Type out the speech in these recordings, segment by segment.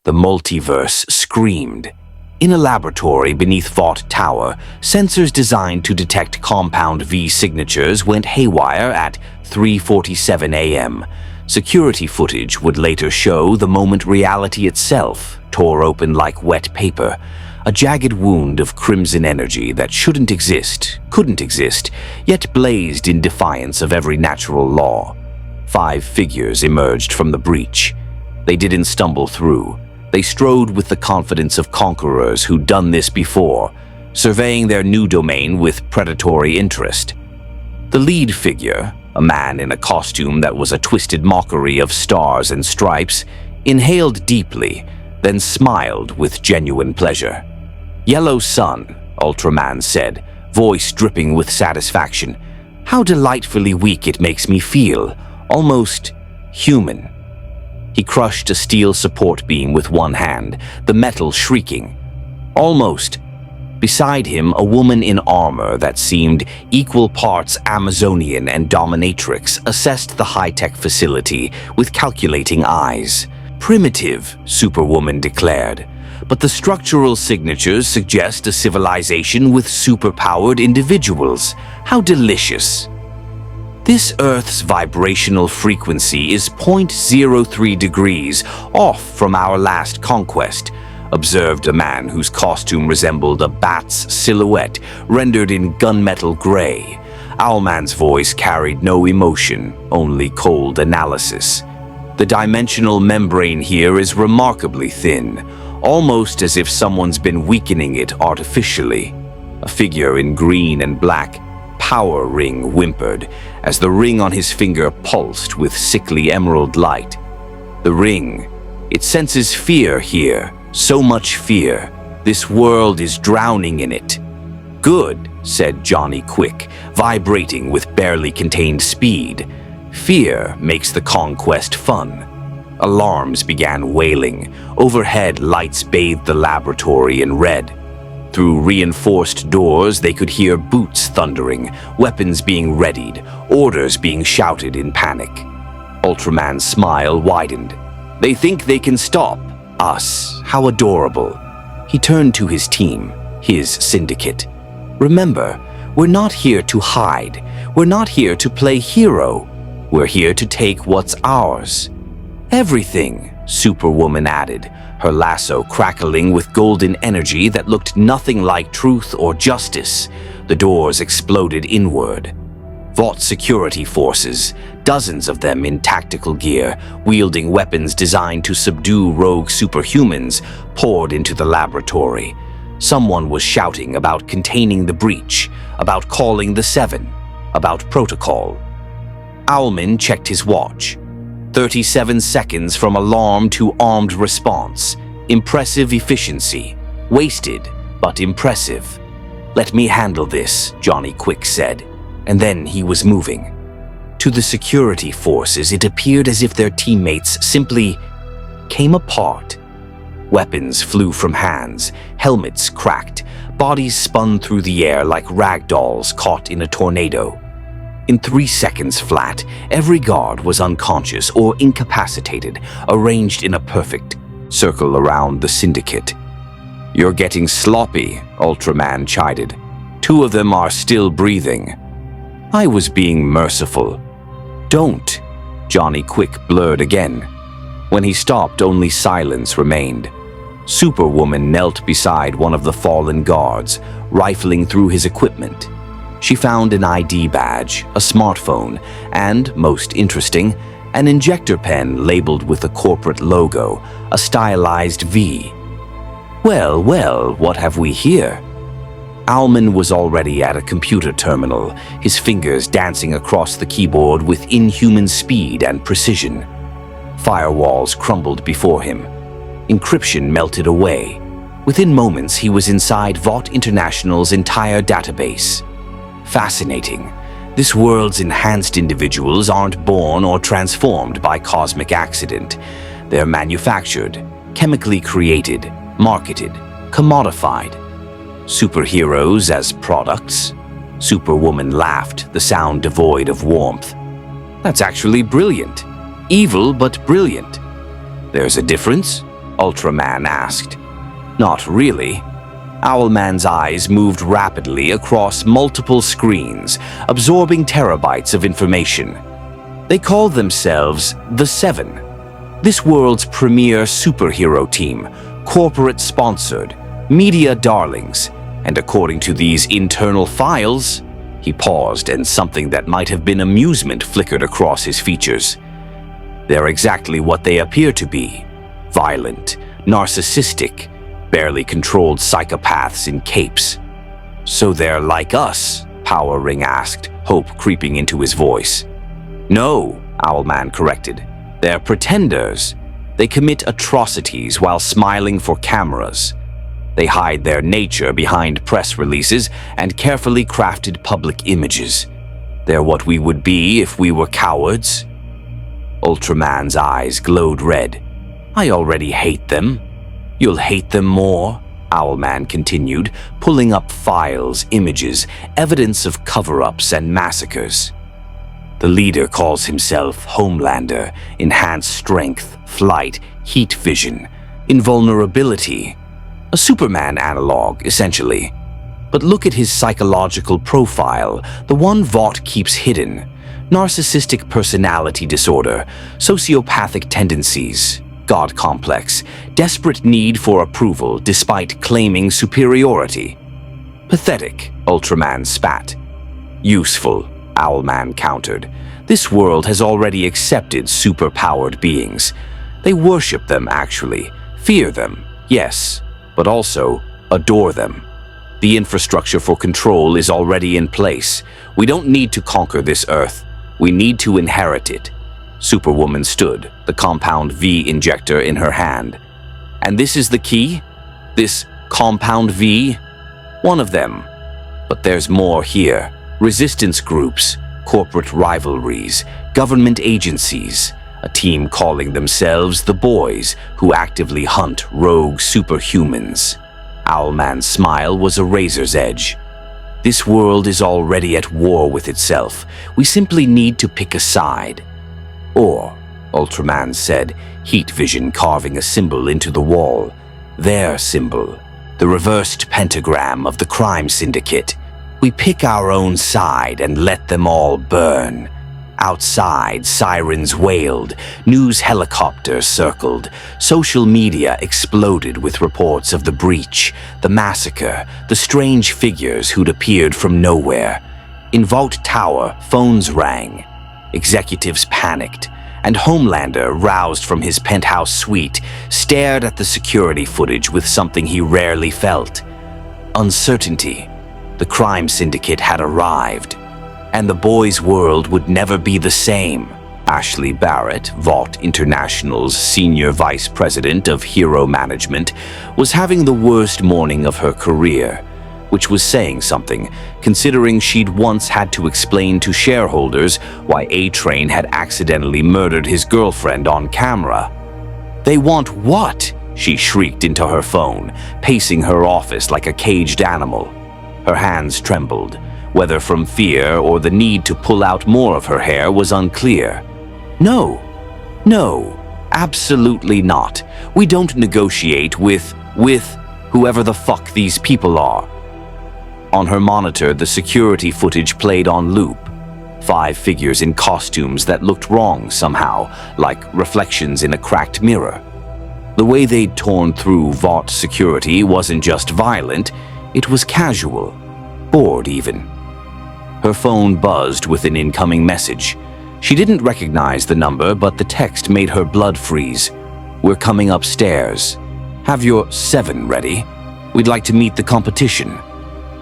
The multiverse screamed. In a laboratory beneath Vought Tower, sensors designed to detect compound V signatures went haywire at 3:47 a.m. Security footage would later show the moment reality itself tore open like wet paper, a jagged wound of crimson energy that shouldn't exist, couldn't exist, yet blazed in defiance of every natural law. 5 figures emerged from the breach. They didn't stumble through. They strode with the confidence of conquerors who'd done this before, surveying their new domain with predatory interest. The lead figure, a man in a costume that was a twisted mockery of stars and stripes, inhaled deeply, then smiled with genuine pleasure. "Yellow Sun," Ultraman said, voice dripping with satisfaction. "How delightfully weak it makes me feel, almost human." He crushed a steel support beam with one hand, the metal shrieking. "Almost." Beside him, a woman in armor that seemed equal parts Amazonian and dominatrix assessed the high-tech facility with calculating eyes. "Primitive," Superwoman declared, "but the structural signatures suggest a civilization with superpowered individuals. How delicious." "This Earth's vibrational frequency is 0.03 degrees off from our last conquest," observed a man whose costume resembled a bat's silhouette rendered in gunmetal gray. Owlman's voice carried no emotion, only cold analysis. "The dimensional membrane here is remarkably thin, almost as if someone's been weakening it artificially." A figure in green and black, power ring, whimpered as the ring on his finger pulsed with sickly emerald light. "The ring, it senses fear here, so much fear. This world is drowning in it." "Good," said Johnny Quick, vibrating with barely contained speed. "Fear makes the conquest fun." Alarms began wailing. Overhead, lights bathed the laboratory in red. Through reinforced doors, they could hear boots thundering, weapons being readied, orders being shouted in panic. Ultraman's smile widened. "They think they can stop us. How adorable." He turned to his team, his syndicate. "Remember, we're not here to hide. We're not here to play hero. We're here to take what's ours." "Everything," Superwoman added, her lasso crackling with golden energy that looked nothing like truth or justice. The doors exploded inward. Vought security forces, dozens of them in tactical gear, wielding weapons designed to subdue rogue superhumans, poured into the laboratory. Someone was shouting about containing the breach, about calling the Seven, about protocol. Owlman checked his watch. 37 seconds from alarm to armed response. Impressive efficiency. Wasted, but impressive. "Let me handle this," Johnny Quick said. And then he was moving. To the security forces, it appeared as if their teammates simply came apart. Weapons flew from hands, helmets cracked, bodies spun through the air like rag dolls caught in a tornado. In 3 seconds flat, every guard was unconscious or incapacitated, arranged in a perfect circle around the syndicate. "You're getting sloppy," Ultraman chided. "2 of them are still breathing." "I was being merciful." "Don't," Johnny Quick blurred again. When he stopped, only silence remained. Superwoman knelt beside one of the fallen guards, rifling through his equipment. She found an ID badge, a smartphone, and, most interesting, an injector pen labeled with a corporate logo, a stylized V. Well, what have we here?" Owlman was already at a computer terminal, his fingers dancing across the keyboard with inhuman speed and precision. Firewalls crumbled before him. Encryption melted away. Within moments, he was inside Vought International's entire database. Fascinating. This world's enhanced individuals aren't born or transformed by cosmic accident. They're manufactured, chemically created, marketed, commodified. Superheroes as products? Superwoman laughed, the sound devoid of warmth. "That's actually brilliant. Evil, but brilliant." "There's a difference?" Ultraman asked. Not really. Owlman's eyes moved rapidly across multiple screens, absorbing terabytes of information. They call themselves the Seven, this world's premier superhero team, corporate-sponsored, media darlings, and according to these internal files, he paused and something that might have been amusement flickered across his features. They're exactly what they appear to be: violent, narcissistic, barely controlled psychopaths in capes. So they're like us? Power Ring asked, hope creeping into his voice. No, Owlman corrected. They're pretenders. They commit atrocities while smiling for cameras. They hide their nature behind press releases and carefully crafted public images. They're what we would be if we were cowards. Ultraman's eyes glowed red. I already hate them. You'll hate them more, Owlman continued, pulling up files, images, evidence of cover-ups and massacres. The leader calls himself Homelander, enhanced strength, flight, heat vision, invulnerability. A Superman analog, essentially. But look at his psychological profile, the one Vought keeps hidden. Narcissistic personality disorder, sociopathic tendencies, God complex, desperate need for approval despite claiming superiority. Pathetic, Ultraman spat. Useful, Owlman countered. This world has already accepted superpowered beings. They worship them, actually. Fear them, yes, but also adore them. The infrastructure for control is already in place. We don't need to conquer this Earth. We need to inherit it. Superwoman stood, the compound V injector in her hand. And this is the key? This compound V? One of them. But there's more here. Resistance groups, corporate rivalries, government agencies, a team calling themselves the Boys who actively hunt rogue superhumans. Owlman's smile was a razor's edge. This world is already at war with itself. We simply need to pick a side. Or, Ultraman said, heat vision carving a symbol into the wall. Their symbol, the reversed pentagram of the Crime Syndicate. We pick our own side and let them all burn. Outside, sirens wailed, news helicopters circled, social media exploded with reports of the breach, the massacre, the strange figures who'd appeared from nowhere. In Vought Tower, phones rang. Executives panicked, and Homelander, roused from his penthouse suite, stared at the security footage with something he rarely felt: uncertainty. The Crime Syndicate had arrived, and the Boys' world would never be the same. Ashley Barrett, Vought International's senior vice president of hero management, was having the worst morning of her career, which was saying something, considering she'd once had to explain to shareholders why A-Train had accidentally murdered his girlfriend on camera. They want what? She shrieked into her phone, pacing her office like a caged animal. Her hands trembled. Whether from fear or the need to pull out more of her hair was unclear. No, absolutely not. We don't negotiate with whoever the fuck these people are. On her monitor, the security footage played on loop. 5 figures in costumes that looked wrong somehow, like reflections in a cracked mirror. The way they'd torn through Vought security wasn't just violent, it was casual, bored even. Her phone buzzed with an incoming message. She didn't recognize the number, but the text made her blood freeze. We're coming upstairs. Have your 7 ready. We'd like to meet the competition.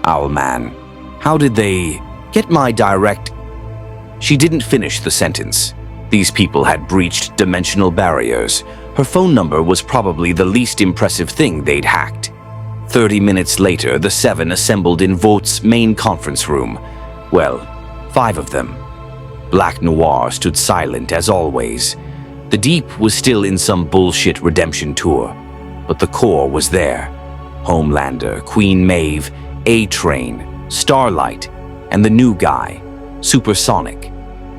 Owlman, how did they get my direct... She didn't finish the sentence. These people had breached dimensional barriers. Her phone number was probably the least impressive thing they'd hacked. 30 minutes later, the 7 assembled in Vought's main conference room. Well, 5 of them. Black Noir stood silent as always. The Deep was still in some bullshit redemption tour, but the core was there. Homelander, Queen Maeve, A-Train, Starlight, and the new guy, Supersonic.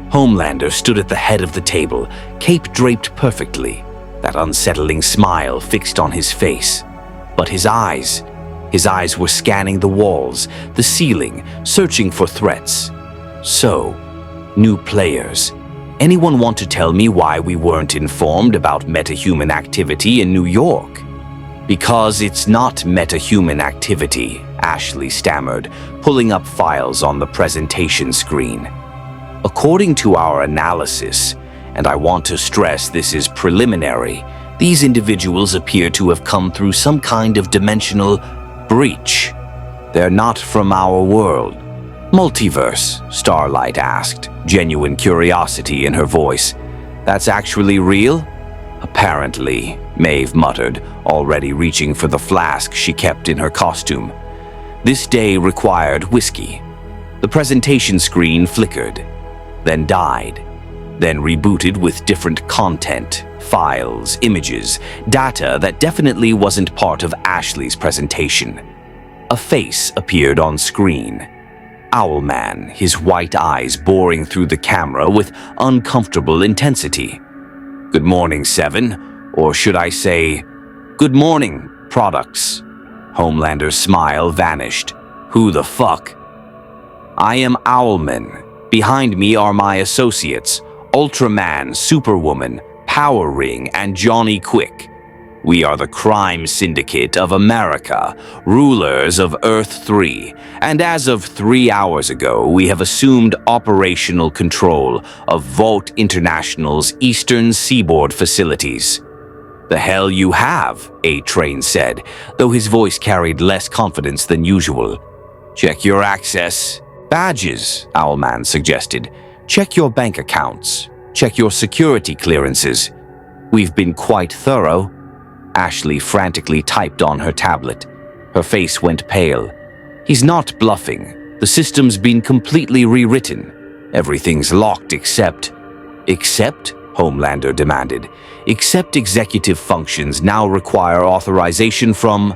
Homelander stood at the head of the table, cape draped perfectly. that unsettling smile fixed on his face. But his eyes were scanning the walls, the ceiling, searching for threats. So, new players. Anyone want to tell me why we weren't informed about metahuman activity in New York? Because it's not metahuman activity, Ashley stammered, pulling up files on the presentation screen. According to our analysis, and I want to stress this is preliminary, these individuals appear to have come through some kind of dimensional breach. They're not from our world. Multiverse, Starlight asked, genuine curiosity in her voice. That's actually real? Apparently, Maeve muttered, already reaching for the flask she kept in her costume. This day required whiskey. The presentation screen flickered, then died, then rebooted with different content, files, images, data that definitely wasn't part of Ashley's presentation. A face appeared on screen. Owlman, his white eyes boring through the camera with uncomfortable intensity. Good morning, Seven, or should I say, good morning, products. Homelander's smile vanished. Who the fuck? I am Owlman. Behind me are my associates, Ultraman, Superwoman, Power Ring, and Johnny Quick. We are the Crime Syndicate of America, rulers of Earth 3, and as of 3 hours ago, we have assumed operational control of Vault International's Eastern Seaboard facilities. The hell you have, A-Train said, though his voice carried less confidence than usual. Check your access. Badges, Owlman suggested. Check your bank accounts. Check your security clearances. We've been quite thorough. Ashley frantically typed on her tablet. Her face went pale. He's not bluffing. The system's been completely rewritten. Everything's locked except... Except? Homelander demanded. Except executive functions now require authorization from...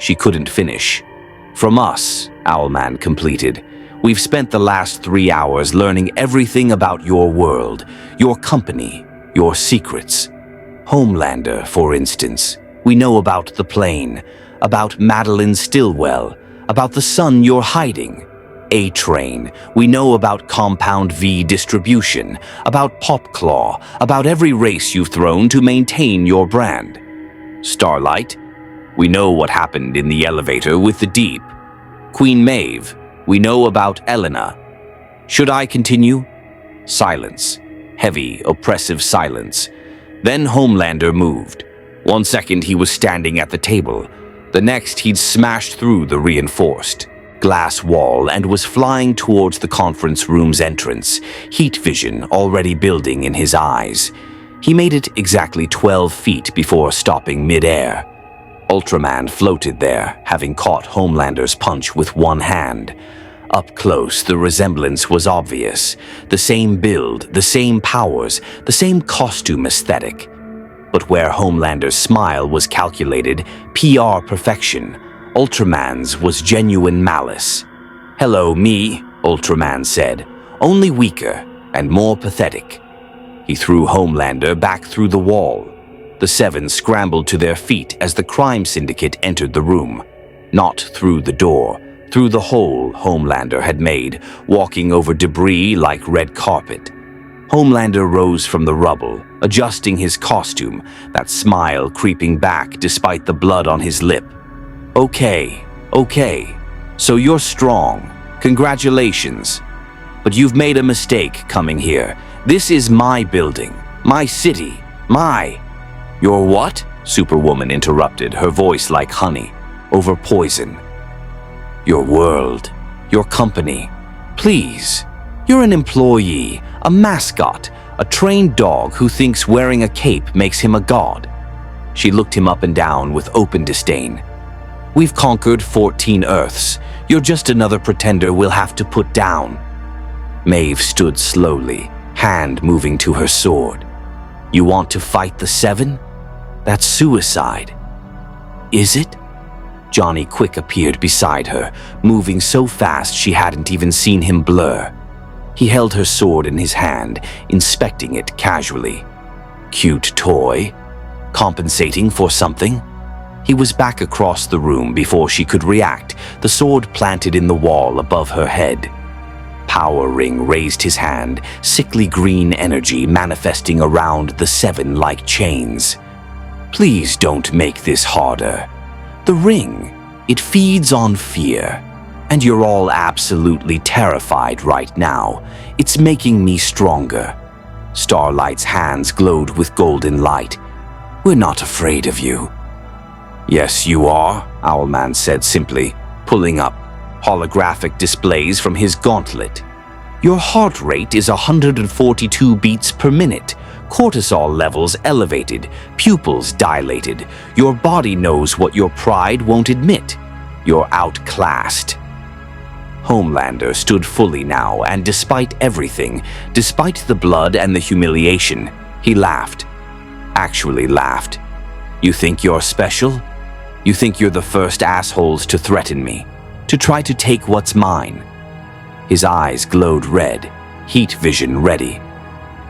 She couldn't finish. From us, Owlman completed. We've spent the last 3 hours learning everything about your world, your company, your secrets. Homelander, for instance. We know about the plane, about Madeline Stillwell, about the son you're hiding. A-Train. We know about Compound V distribution, about Popclaw, about every race you've thrown to maintain your brand. Starlight. We know what happened in the elevator with the Deep. Queen Maeve. We know about Elena. Should I continue? Silence. Heavy, oppressive silence. Then Homelander moved. 1 second he was standing at the table. The next he'd smashed through the reinforced glass wall and was flying towards the conference room's entrance, heat vision already building in his eyes. He made it exactly 12 feet before stopping mid-air. Ultraman floated there, having caught Homelander's punch with one hand. Up close, the resemblance was obvious. The same build, the same powers, the same costume aesthetic. But where Homelander's smile was calculated, PR perfection, Ultraman's was genuine malice. Hello, me, Ultraman said, only weaker and more pathetic. He threw Homelander back through the wall. The seven scrambled to their feet as the Crime Syndicate entered the room. Not through the door, through the hole Homelander had made, walking over debris like red carpet. Homelander rose from the rubble, adjusting his costume, that smile creeping back despite the blood on his lip. Okay, so you're strong. Congratulations. But you've made a mistake coming here. This is my building, my city, my... Your what? Superwoman interrupted, her voice like honey, over poison. Your world, your company. Please, you're an employee, a mascot, a trained dog who thinks wearing a cape makes him a god. She looked him up and down with open disdain. We've conquered 14 Earths. You're just another pretender we'll have to put down. Maeve stood slowly, hand moving to her sword. You want to fight the seven? That's suicide. Is it? Johnny Quick appeared beside her, moving so fast she hadn't even seen him blur. He held her sword in his hand, inspecting it casually. Cute toy. Compensating for something? He was back across the room before she could react, the sword planted in the wall above her head. Power Ring raised his hand, sickly green energy manifesting around the 7 like chains. Please don't make this harder. The ring, it feeds on fear. And you're all absolutely terrified right now. It's making me stronger. Starlight's hands glowed with golden light. We're not afraid of you. Yes, you are, Owlman said simply, pulling up holographic displays from his gauntlet. Your heart rate is 142 beats per minute, cortisol levels elevated, pupils dilated. Your body knows what your pride won't admit. You're outclassed. Homelander stood fully now, and despite everything, despite the blood and the humiliation, he laughed. Actually laughed. You think you're special? You think you're the first assholes to threaten me, to try to take what's mine? His eyes glowed red, heat vision ready.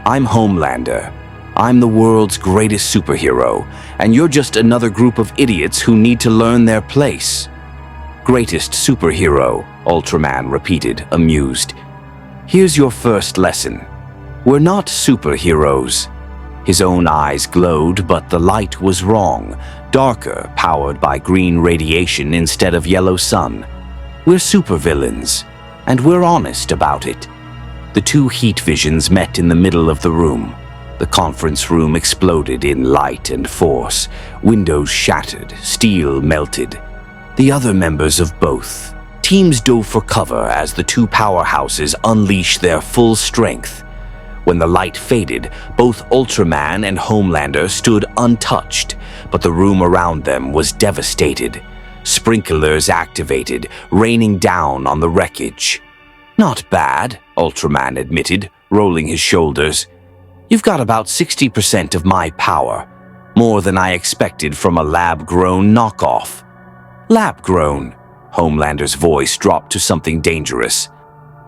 I'm Homelander. I'm the world's greatest superhero, and you're just another group of idiots who need to learn their place. Greatest superhero, Ultraman repeated, amused. Here's your first lesson. We're not superheroes. His own eyes glowed, but the light was wrong, darker, powered by green radiation instead of yellow sun. We're supervillains, and we're honest about it. The 2 heat visions met in the middle of the room. The conference room exploded in light and force. Windows shattered, steel melted. The other members of both teams dove for cover as the 2 powerhouses unleashed their full strength. When the light faded, both Ultraman and Homelander stood untouched, but the room around them was devastated. Sprinklers activated, raining down on the wreckage. Not bad, Ultraman admitted, rolling his shoulders. You've got about 60% of my power, more than I expected from a lab-grown knockoff. Lab-grown? Homelander's voice dropped to something dangerous.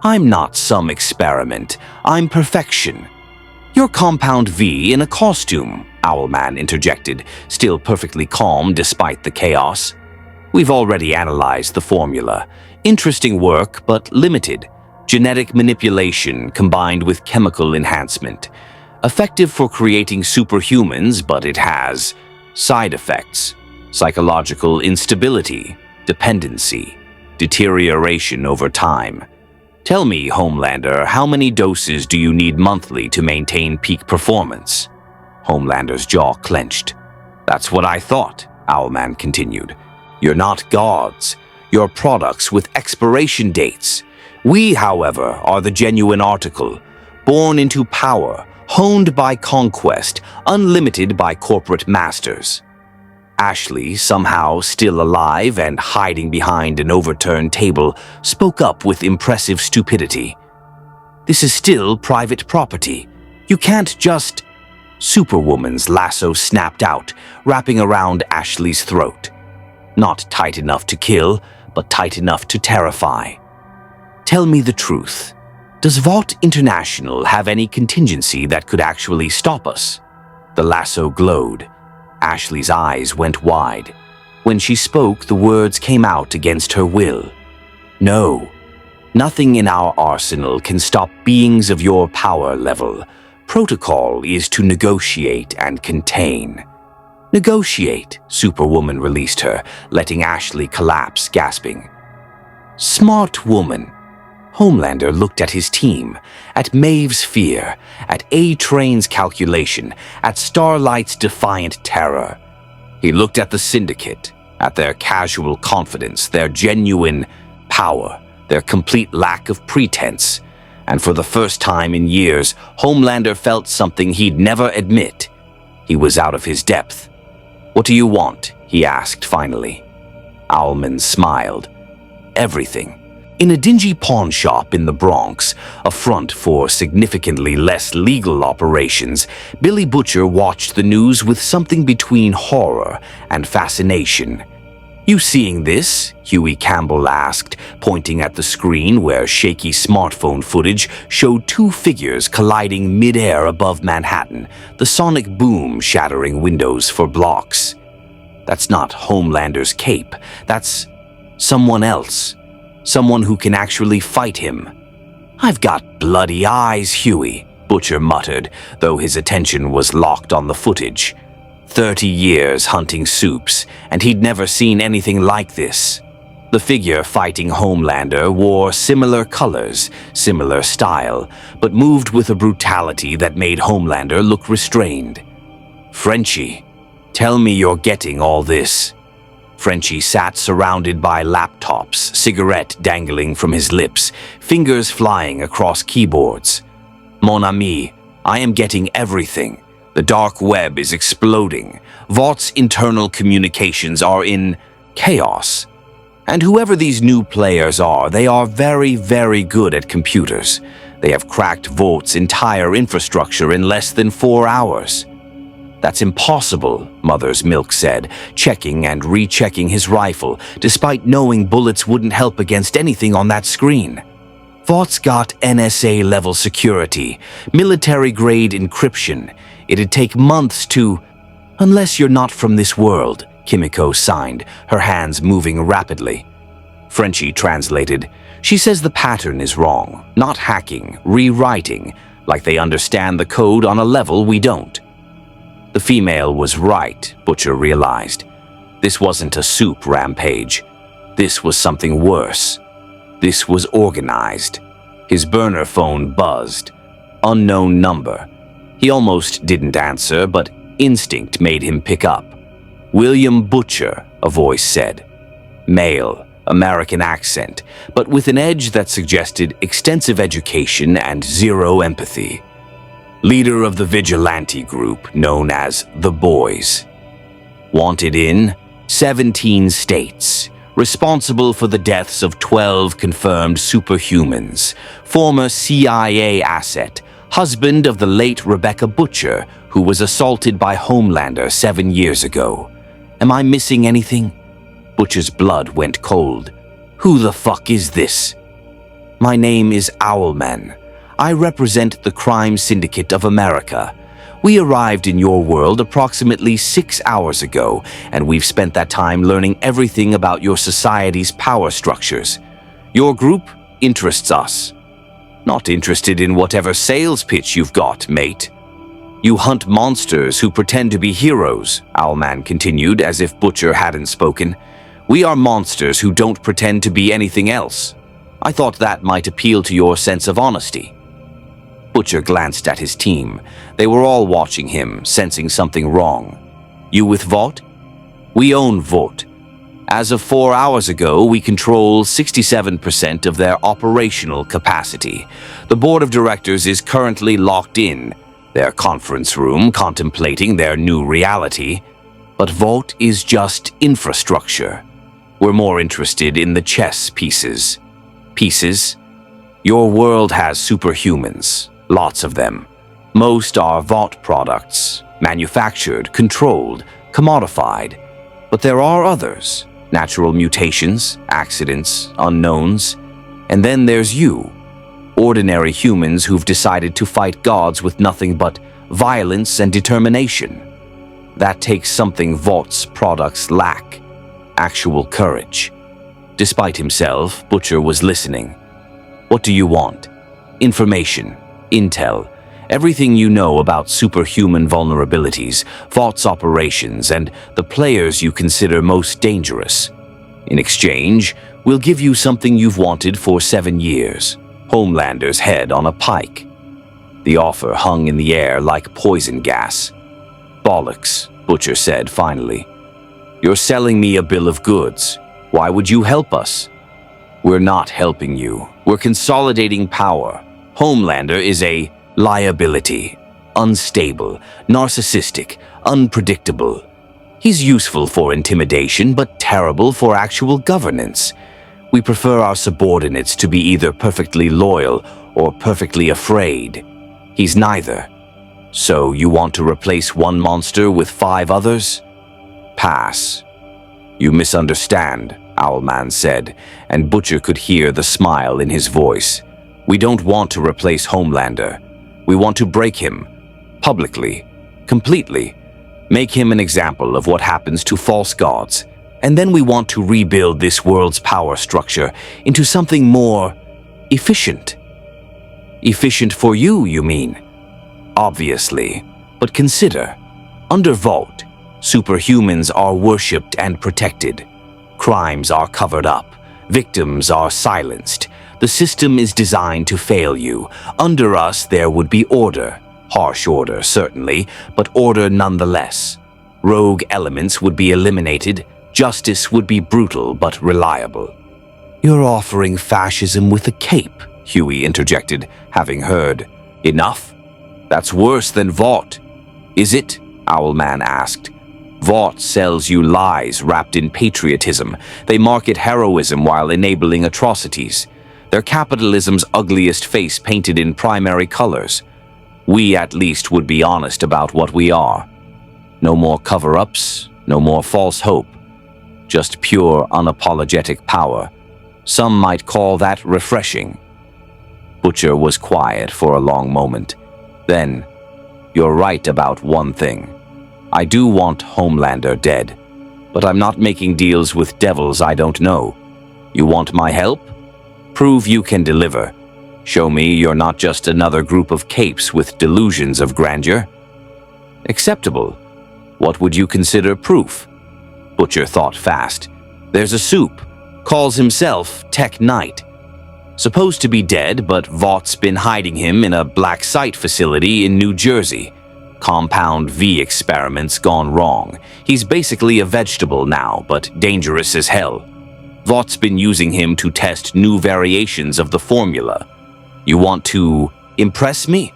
I'm not some experiment. I'm perfection. You're Compound V in a costume, Owlman interjected, still perfectly calm despite the chaos. We've already analyzed the formula. Interesting work, but limited. Genetic manipulation combined with chemical enhancement. Effective for creating superhumans, but it has side effects. Psychological instability, dependency, deterioration over time. Tell me, Homelander, how many doses do you need monthly to maintain peak performance? Homelander's jaw clenched. That's what I thought, Owlman continued. You're not gods. You're products with expiration dates. We, however, are the genuine article, born into power, honed by conquest, unlimited by corporate masters. Ashley, somehow still alive and hiding behind an overturned table, spoke up with impressive stupidity. This is still private property. You can't just... Superwoman's lasso snapped out, wrapping around Ashley's throat. Not tight enough to kill, but tight enough to terrify. Tell me the truth. Does Vought International have any contingency that could actually stop us? The lasso glowed. Ashley's eyes went wide. When she spoke, the words came out against her will. No. Nothing in our arsenal can stop beings of your power level. Protocol is to negotiate and contain. Negotiate, Superwoman released her, letting Ashley collapse, gasping. Smart woman. Homelander looked at his team, at Maeve's fear, at A-Train's calculation, at Starlight's defiant terror. He looked at the Syndicate, at their casual confidence, their genuine power, their complete lack of pretense. And for the first time in years, Homelander felt something he'd never admit. He was out of his depth. What do you want? He asked finally. Owlman smiled. Everything. In a dingy pawn shop in the Bronx, a front for significantly less legal operations, Billy Butcher watched the news with something between horror and fascination. "You seeing this?" Huey Campbell asked, pointing at the screen where shaky smartphone footage showed two figures colliding mid-air above Manhattan, the sonic boom shattering windows for blocks. "That's not Homelander's cape. That's someone else. Someone who can actually fight him." "I've got bloody eyes, Huey," Butcher muttered, though his attention was locked on the footage. 30 years hunting Supes, and he'd never seen anything like this. The figure fighting Homelander wore similar colors, similar style, but moved with a brutality that made Homelander look restrained. "Frenchie, tell me you're getting all this." Frenchie sat surrounded by laptops, cigarette dangling from his lips, fingers flying across keyboards. "Mon ami, I am getting everything. The dark web is exploding. Vaught's internal communications are in chaos. And whoever these new players are, they are very, very good at computers. They have cracked Vaught's entire infrastructure in less than 4 hours." "That's impossible," Mother's Milk said, checking and rechecking his rifle, despite knowing bullets wouldn't help against anything on that screen. "Vaught's got NSA-level security, military-grade encryption. It'd take months to—" "Unless you're not from this world," Kimiko signed, her hands moving rapidly. Frenchie translated, "She says the pattern is wrong, not hacking, rewriting, like they understand the code on a level we don't." The female was right, Butcher realized. This wasn't a soup rampage. This was something worse. This was organized. His burner phone buzzed. Unknown number. He almost didn't answer, but instinct made him pick up. "William Butcher," a voice said. Male, American accent, but with an edge that suggested extensive education and zero empathy. Leader of the vigilante group known as the Boys. Wanted in 17 states. Responsible for the deaths of 12 confirmed superhumans. Former CIA asset. Husband of the late Rebecca Butcher, who was assaulted by Homelander 7 years ago. Am I missing anything? Butcher's blood went cold. Who the fuck is this? My name is Owlman. I represent the Crime Syndicate of America. We arrived in your world approximately 6 hours ago, and we've spent that time learning everything about your society's power structures. Your group interests us. Not interested in whatever sales pitch you've got, mate. You hunt monsters who pretend to be heroes, Owlman continued as if Butcher hadn't spoken. We are monsters who don't pretend to be anything else. I thought that might appeal to your sense of honesty. Butcher glanced at his team. They were all watching him, sensing something wrong. You with Vought? We own Vought. As of 4 hours ago, we control 67% of their operational capacity. The board of directors is currently locked in, their conference room contemplating their new reality. But Vought is just infrastructure. We're more interested in the chess pieces. Pieces? Your world has superhumans, lots of them. Most are Vought products, manufactured, controlled, commodified. But there are others. Natural mutations, accidents, unknowns. And then there's you. Ordinary humans who've decided to fight gods with nothing but violence and determination. That takes something Vaught's products lack. Actual courage. Despite himself, Butcher was listening. What do you want? Information, intel, everything you know about superhuman vulnerabilities, Vaught's operations, and the players you consider most dangerous. In exchange, we'll give you something you've wanted for 7 years. Homelander's head on a pike. The offer hung in the air like poison gas. Bollocks, Butcher said finally. You're selling me a bill of goods. Why would you help us? We're not helping you. We're consolidating power. Homelander is a liability. Unstable, narcissistic, unpredictable. He's useful for intimidation, but terrible for actual governance. We prefer our subordinates to be either perfectly loyal or perfectly afraid. He's neither. So you want to replace one monster with 5 others? Pass. "You misunderstand," Owlman said, and Butcher could hear the smile in his voice. "We don't want to replace Homelander. We want to break him. Publicly. Completely. Make him an example of what happens to false gods. And then we want to rebuild this world's power structure into something more efficient." "Efficient for you, you mean?" "Obviously. But consider, under Vault, superhumans are worshipped and protected. Crimes are covered up. Victims are silenced. The system is designed to fail you. Under us, there would be order. Harsh order, certainly, but order nonetheless. Rogue elements would be eliminated. Justice would be brutal but reliable." "You're offering fascism with a cape," Huey interjected, having heard. "Enough? That's worse than Vought." "Is it?" Owlman asked. "Vought sells you lies wrapped in patriotism. They market heroism while enabling atrocities. They're capitalism's ugliest face painted in primary colors. We at least would be honest about what we are. No more cover-ups, no more false hope. Just pure, unapologetic power. Some might call that refreshing." Butcher was quiet for a long moment. Then, "You're right about one thing. I do want Homelander dead, but I'm not making deals with devils I don't know. You want my help? Prove you can deliver. Show me you're not just another group of capes with delusions of grandeur." "Acceptable. What would you consider proof?" Butcher thought fast. "There's a soup. Calls himself Tech Knight. Supposed to be dead, but Vaught's been hiding him in a black site facility in New Jersey. Compound V experiments gone wrong. He's basically a vegetable now, but dangerous as hell. Vaught's been using him to test new variations of the formula. You want to impress me?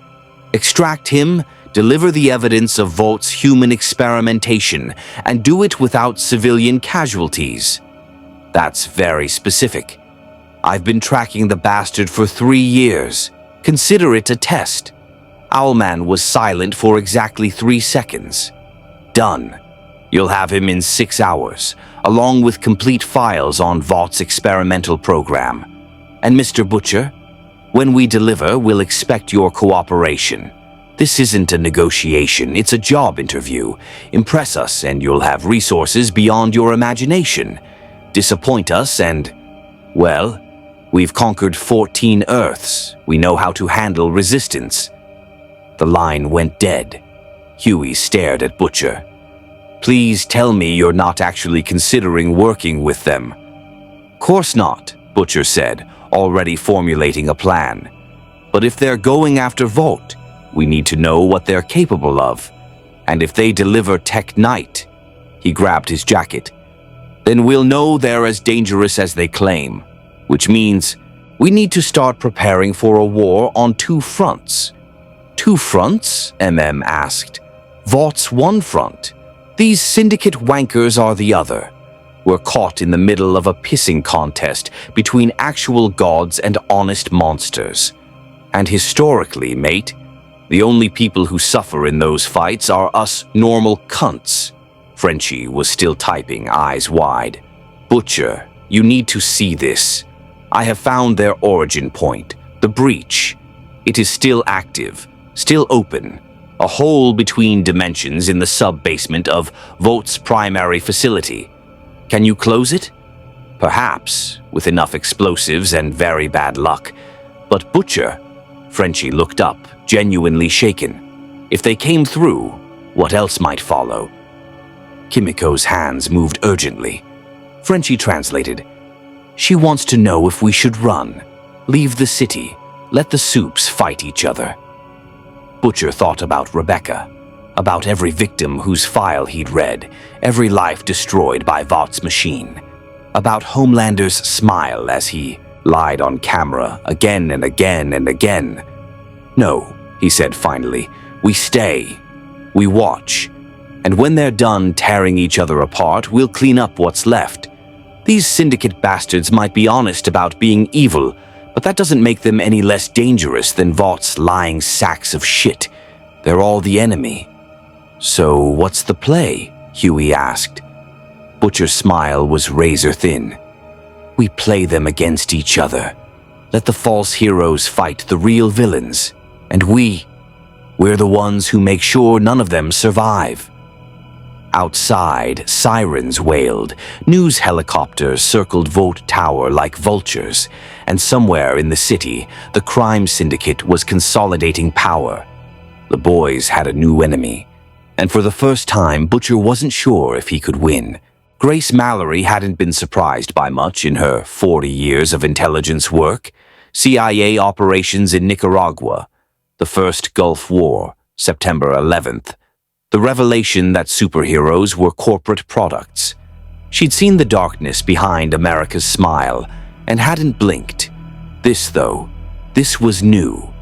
Extract him, deliver the evidence of Vaught's human experimentation, and do it without civilian casualties. That's very specific. I've been tracking the bastard for 3 years. Consider it a test." Owlman was silent for exactly 3 seconds. "Done. You'll have him in 6 hours, along with complete files on Vaught's experimental program. And Mr. Butcher, when we deliver, we'll expect your cooperation. This isn't a negotiation, it's a job interview. Impress us and you'll have resources beyond your imagination. Disappoint us and, well, we've conquered 14 Earths. We know how to handle resistance." The line went dead. Huey stared at Butcher. "Please tell me you're not actually considering working with them." "Course not," Butcher said, already formulating a plan. "But if they're going after Vought, we need to know what they're capable of. And if they deliver Tech Knight," he grabbed his jacket, "then we'll know they're as dangerous as they claim. Which means we need to start preparing for a war on 2 fronts. "2 fronts?" MM asked. "Vaught's one front. These syndicate wankers are the other. We're caught in the middle of a pissing contest between actual gods and honest monsters. And historically, mate, the only people who suffer in those fights are us normal cunts." Frenchie was still typing, eyes wide. "Butcher, you need to see this. I have found their origin point, the breach. It is still active, still open, a hole between dimensions in the sub-basement of Vaught's primary facility. Can you close it? Perhaps, with enough explosives and very bad luck. But Butcher," Frenchie looked up, genuinely shaken. "If they came through, what else might follow?" Kimiko's hands moved urgently. Frenchie translated. "She wants to know if we should run, leave the city, let the soups fight each other." Butcher thought about Rebecca, about every victim whose file he'd read, every life destroyed by Vaught's machine, about Homelander's smile as he lied on camera again and again and again. "No," he said finally, "we stay, we watch, and when they're done tearing each other apart, we'll clean up what's left. These syndicate bastards might be honest about being evil, but that doesn't make them any less dangerous than Vaught's lying sacks of shit. They're all the enemy." "So what's the play?" Huey asked. Butcher's smile was razor-thin. We play them against each other. Let the false heroes fight the real villains. And we're the ones who make sure none of them survive. Outside, sirens wailed. News helicopters circled Vote Tower like vultures. And somewhere in the city, the Crime Syndicate was consolidating power. The boys had a new enemy. And for the first time, Butcher wasn't sure if he could win. Grace Mallory hadn't been surprised by much in her 40 years of intelligence work. CIA operations in Nicaragua, the first Gulf War, September 11th. The revelation that superheroes were corporate products. She'd seen the darkness behind America's smile and hadn't blinked. This was new.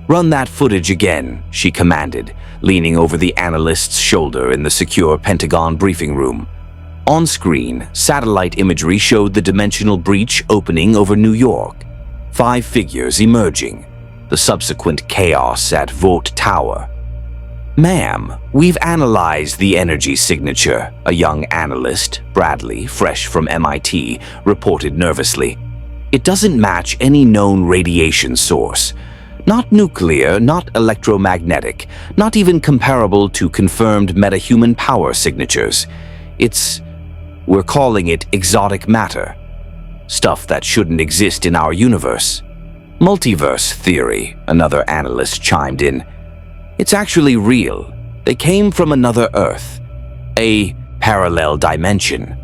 "Run that footage again," she commanded, leaning over the analyst's shoulder in the secure Pentagon briefing room. On screen, satellite imagery showed the dimensional breach opening over New York. 5 figures emerging. The subsequent chaos at Vote Tower. "Ma'am, we've analyzed the energy signature," a young analyst, Bradley, fresh from MIT, reported nervously. "It doesn't match any known radiation source. Not nuclear, not electromagnetic, not even comparable to confirmed metahuman power signatures. We're calling it exotic matter. Stuff that shouldn't exist in our universe." "Multiverse theory," another analyst chimed in. "It's actually real. They came from another Earth. A parallel dimension."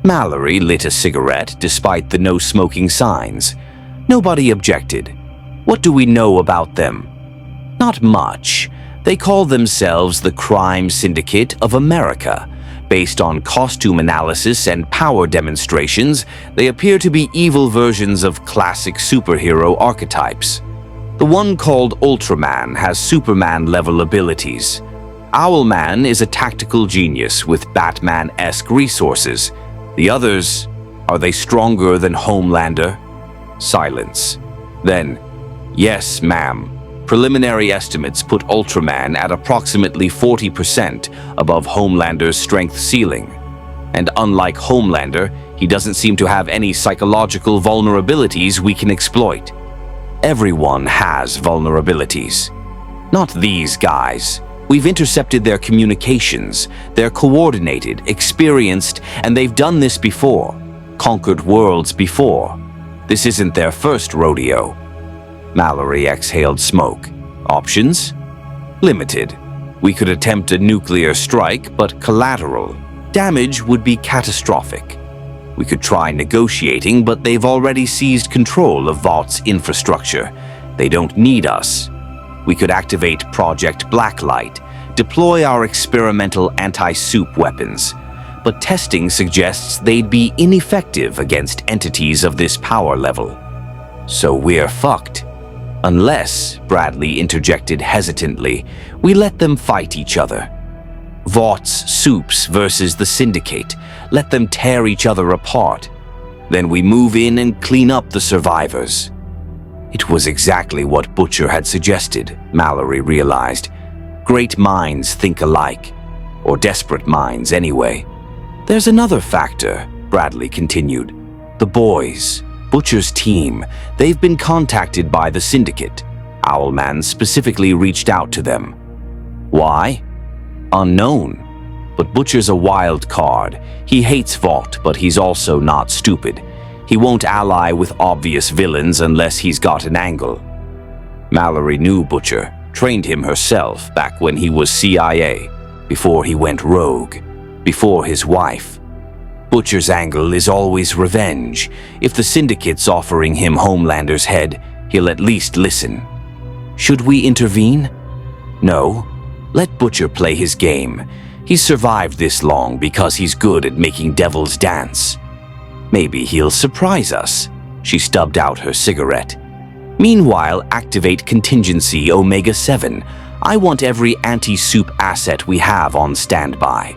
Mallory lit a cigarette despite the no-smoking signs. Nobody objected. "What do we know about them?" "Not much. They call themselves the Crime Syndicate of America. Based on costume analysis and power demonstrations, they appear to be evil versions of classic superhero archetypes. The one called Ultraman has Superman-level abilities. Owlman is a tactical genius with Batman-esque resources. The others, are they stronger than Homelander?" Silence. Then, "Yes, ma'am. Preliminary estimates put Ultraman at approximately 40% above Homelander's strength ceiling. And unlike Homelander, he doesn't seem to have any psychological vulnerabilities we can exploit." "Everyone has vulnerabilities. Not these guys. We've intercepted their communications. They're coordinated, experienced, and they've done this before. Conquered worlds before. This isn't their first rodeo." Mallory exhaled smoke. "Options? Limited. We could attempt a nuclear strike, but collateral. Damage would be catastrophic. We could try negotiating, but they've already seized control of Vaught's infrastructure. They don't need us. We could activate Project Blacklight, deploy our experimental anti-soup weapons. But testing suggests they'd be ineffective against entities of this power level. So we're fucked. Unless," Bradley interjected hesitantly, "we let them fight each other. Vaught's soups versus the Syndicate. Let them tear each other apart. Then we move in and clean up the survivors." It was exactly what Butcher had suggested, Mallory realized. Great minds think alike. Or desperate minds, anyway. "There's another factor," Bradley continued. "The boys. Butcher's team, they've been contacted by the Syndicate. Owlman specifically reached out to them. Why? Unknown. But Butcher's a wild card. He hates Vought, but he's also not stupid. He won't ally with obvious villains unless he's got an angle. Mallory knew Butcher, trained him herself back when he was CIA, before he went rogue, before his wife. Butcher's angle is always revenge. If the Syndicate's offering him Homelander's head, he'll at least listen. Should we intervene? No. Let Butcher play his game. He's survived this long because he's good at making devils dance. Maybe he'll surprise us. She stubbed out her cigarette. Meanwhile, activate contingency Omega-7. I want every anti-soup asset we have on standby.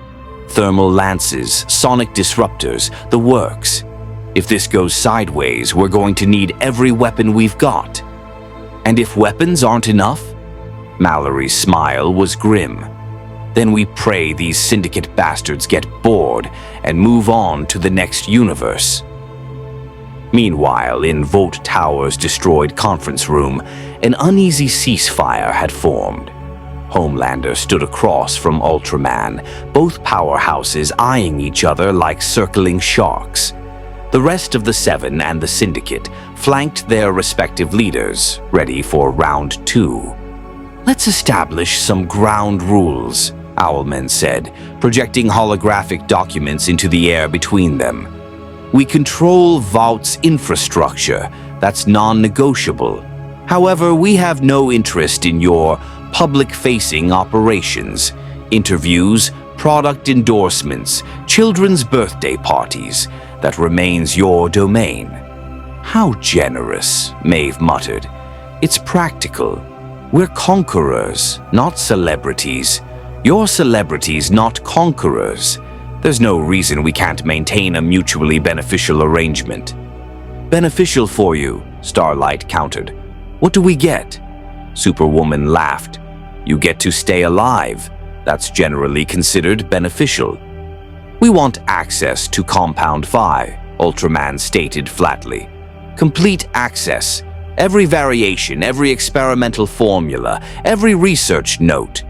Thermal lances, sonic disruptors, the works. If this goes sideways, we're going to need every weapon we've got. And if weapons aren't enough? Mallory's smile was grim. Then we pray these syndicate bastards get bored and move on to the next universe. Meanwhile, in Vote Tower's destroyed conference room, an uneasy ceasefire had formed. Homelander stood across from Ultraman, both powerhouses eyeing each other like circling sharks. The rest of the Seven and the Syndicate flanked their respective leaders, ready for round 2. "Let's establish some ground rules," Owlman said, projecting holographic documents into the air between them. "We control Vault's infrastructure. That's non-negotiable. However, we have no interest in your public-facing operations, interviews, product endorsements, children's birthday parties. That remains your domain." "How generous," Maeve muttered. "It's practical. We're conquerors, not celebrities. You're celebrities, not conquerors. There's no reason we can't maintain a mutually beneficial arrangement." "Beneficial for you," Starlight countered. "What do we get?" Superwoman laughed. "You get to stay alive. That's generally considered beneficial." "We want access to Compound Phi," Ultraman stated flatly. "Complete access. Every variation, every experimental formula, every research note.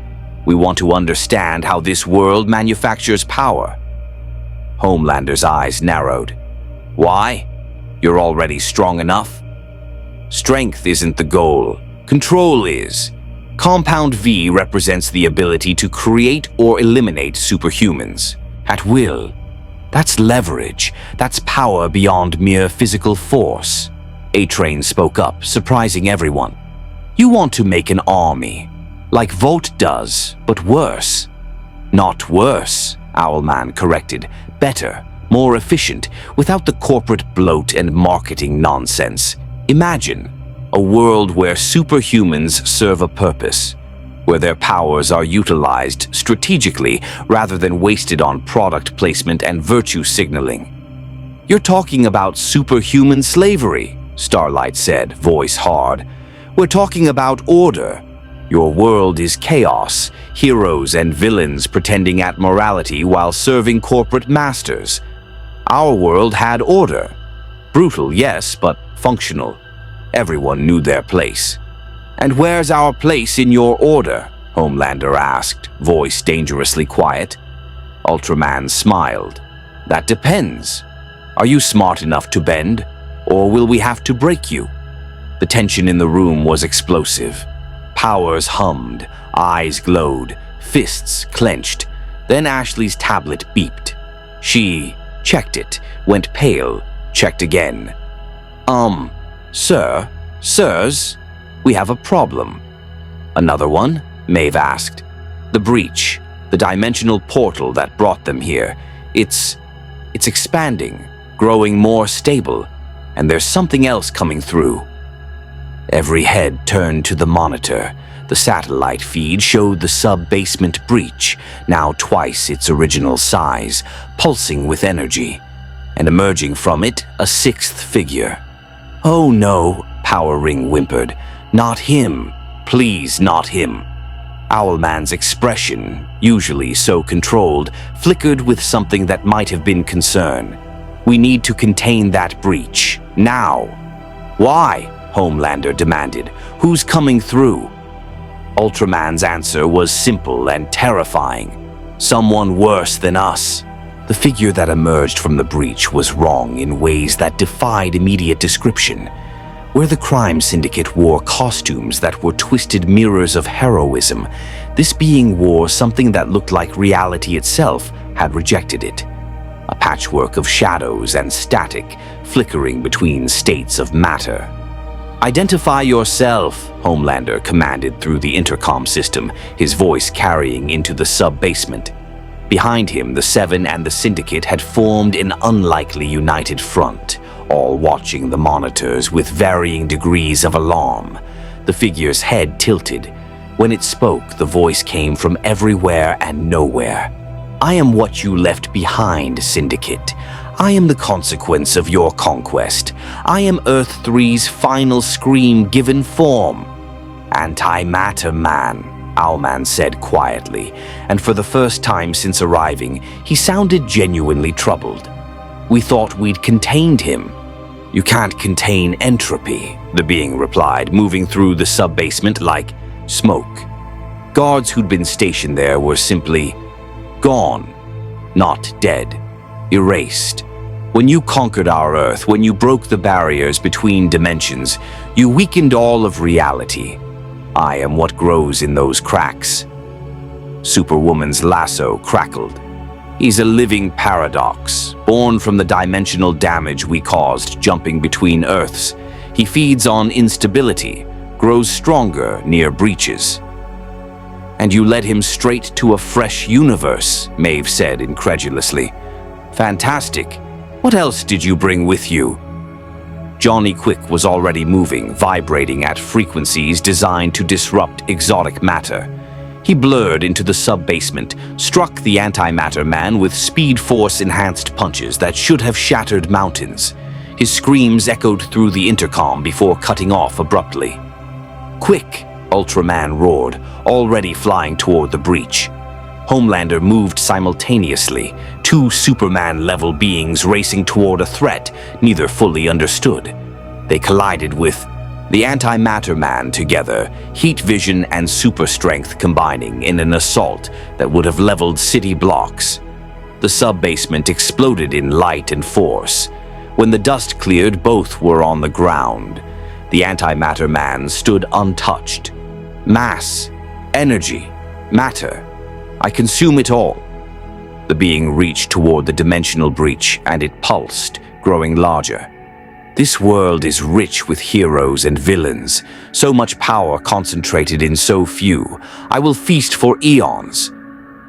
We want to understand how this world manufactures power." Homelander's eyes narrowed. "Why? You're already strong enough." "Strength isn't the goal. Control is. Compound V represents the ability to create or eliminate superhumans. At will. That's leverage. That's power beyond mere physical force." A-Train spoke up, surprising everyone. "You want to make an army, like Volt does, but worse." "Not worse," Owlman corrected. "Better, more efficient, without the corporate bloat and marketing nonsense. Imagine a world where superhumans serve a purpose, where their powers are utilized strategically rather than wasted on product placement and virtue signaling." "You're talking about superhuman slavery," Starlight said, voice hard. "We're talking about order. Your world is chaos, heroes and villains pretending at morality while serving corporate masters. Our world had order. Brutal, yes, but functional. Everyone knew their place." "And where's our place in your order?" Homelander asked, voice dangerously quiet. Ultraman smiled. "That depends. Are you smart enough to bend, or will we have to break you?" The tension in the room was explosive. Powers hummed, eyes glowed, fists clenched. Then Ashley's tablet beeped. She checked it, went pale, checked again. Sir? Sirs? We have a problem." "Another one?" Maeve asked. "The breach, the dimensional portal that brought them here. It's expanding, growing more stable, and there's something else coming through." Every head turned to the monitor. The satellite feed showed the sub-basement breach, now twice its original size, pulsing with energy, and emerging from it a sixth figure. "Oh no," Power Ring whimpered. "Not him. Please, not him." Owlman's expression, usually so controlled, flickered with something that might have been concern. "We need to contain that breach. Now." "Why?" Homelander demanded. "Who's coming through?" Ultraman's answer was simple and terrifying. "Someone worse than us." The figure that emerged from the breach was wrong in ways that defied immediate description. Where the Crime Syndicate wore costumes that were twisted mirrors of heroism, this being wore something that looked like reality itself had rejected it. A patchwork of shadows and static, flickering between states of matter. "Identify yourself," Homelander commanded through the intercom system, his voice carrying into the sub-basement. Behind him, the Seven and the Syndicate had formed an unlikely united front, all watching the monitors with varying degrees of alarm. The figure's head tilted. When it spoke, the voice came from everywhere and nowhere. "I am what you left behind, Syndicate. I am the consequence of your conquest. I am Earth-3's final scream given form. Antimatter Man. Owlman said quietly, and for the first time since arriving, he sounded genuinely troubled. "We thought we'd contained him." "You can't contain entropy," the being replied, moving through the sub-basement like smoke. Guards who'd been stationed there were simply gone, not dead, erased. When you conquered our Earth, when you broke the barriers between dimensions, you weakened all of reality. I am what grows in those cracks. Superwoman's lasso crackled. He's a living paradox, born from the dimensional damage we caused jumping between Earths. He feeds on instability, grows stronger near breaches. "And you led him straight to a fresh universe," Maeve said incredulously. "Fantastic. What else did you bring with you?" Johnny Quick was already moving, vibrating at frequencies designed to disrupt exotic matter. He blurred into the sub-basement, struck the antimatter man with Speed Force-enhanced punches that should have shattered mountains. His screams echoed through the intercom before cutting off abruptly. "Quick!" Ultraman roared, already flying toward the breach. Homelander moved simultaneously, two Superman-level beings racing toward a threat neither fully understood. They collided with the Antimatter Man together, heat vision and super strength combining in an assault that would have leveled city blocks. The sub-basement exploded in light and force. When the dust cleared, both were on the ground. The Antimatter Man stood untouched. "Mass, energy, matter. I consume it all." The being reached toward the dimensional breach, and it pulsed, growing larger. "This world is rich with heroes and villains, so much power concentrated in so few. I will feast for eons."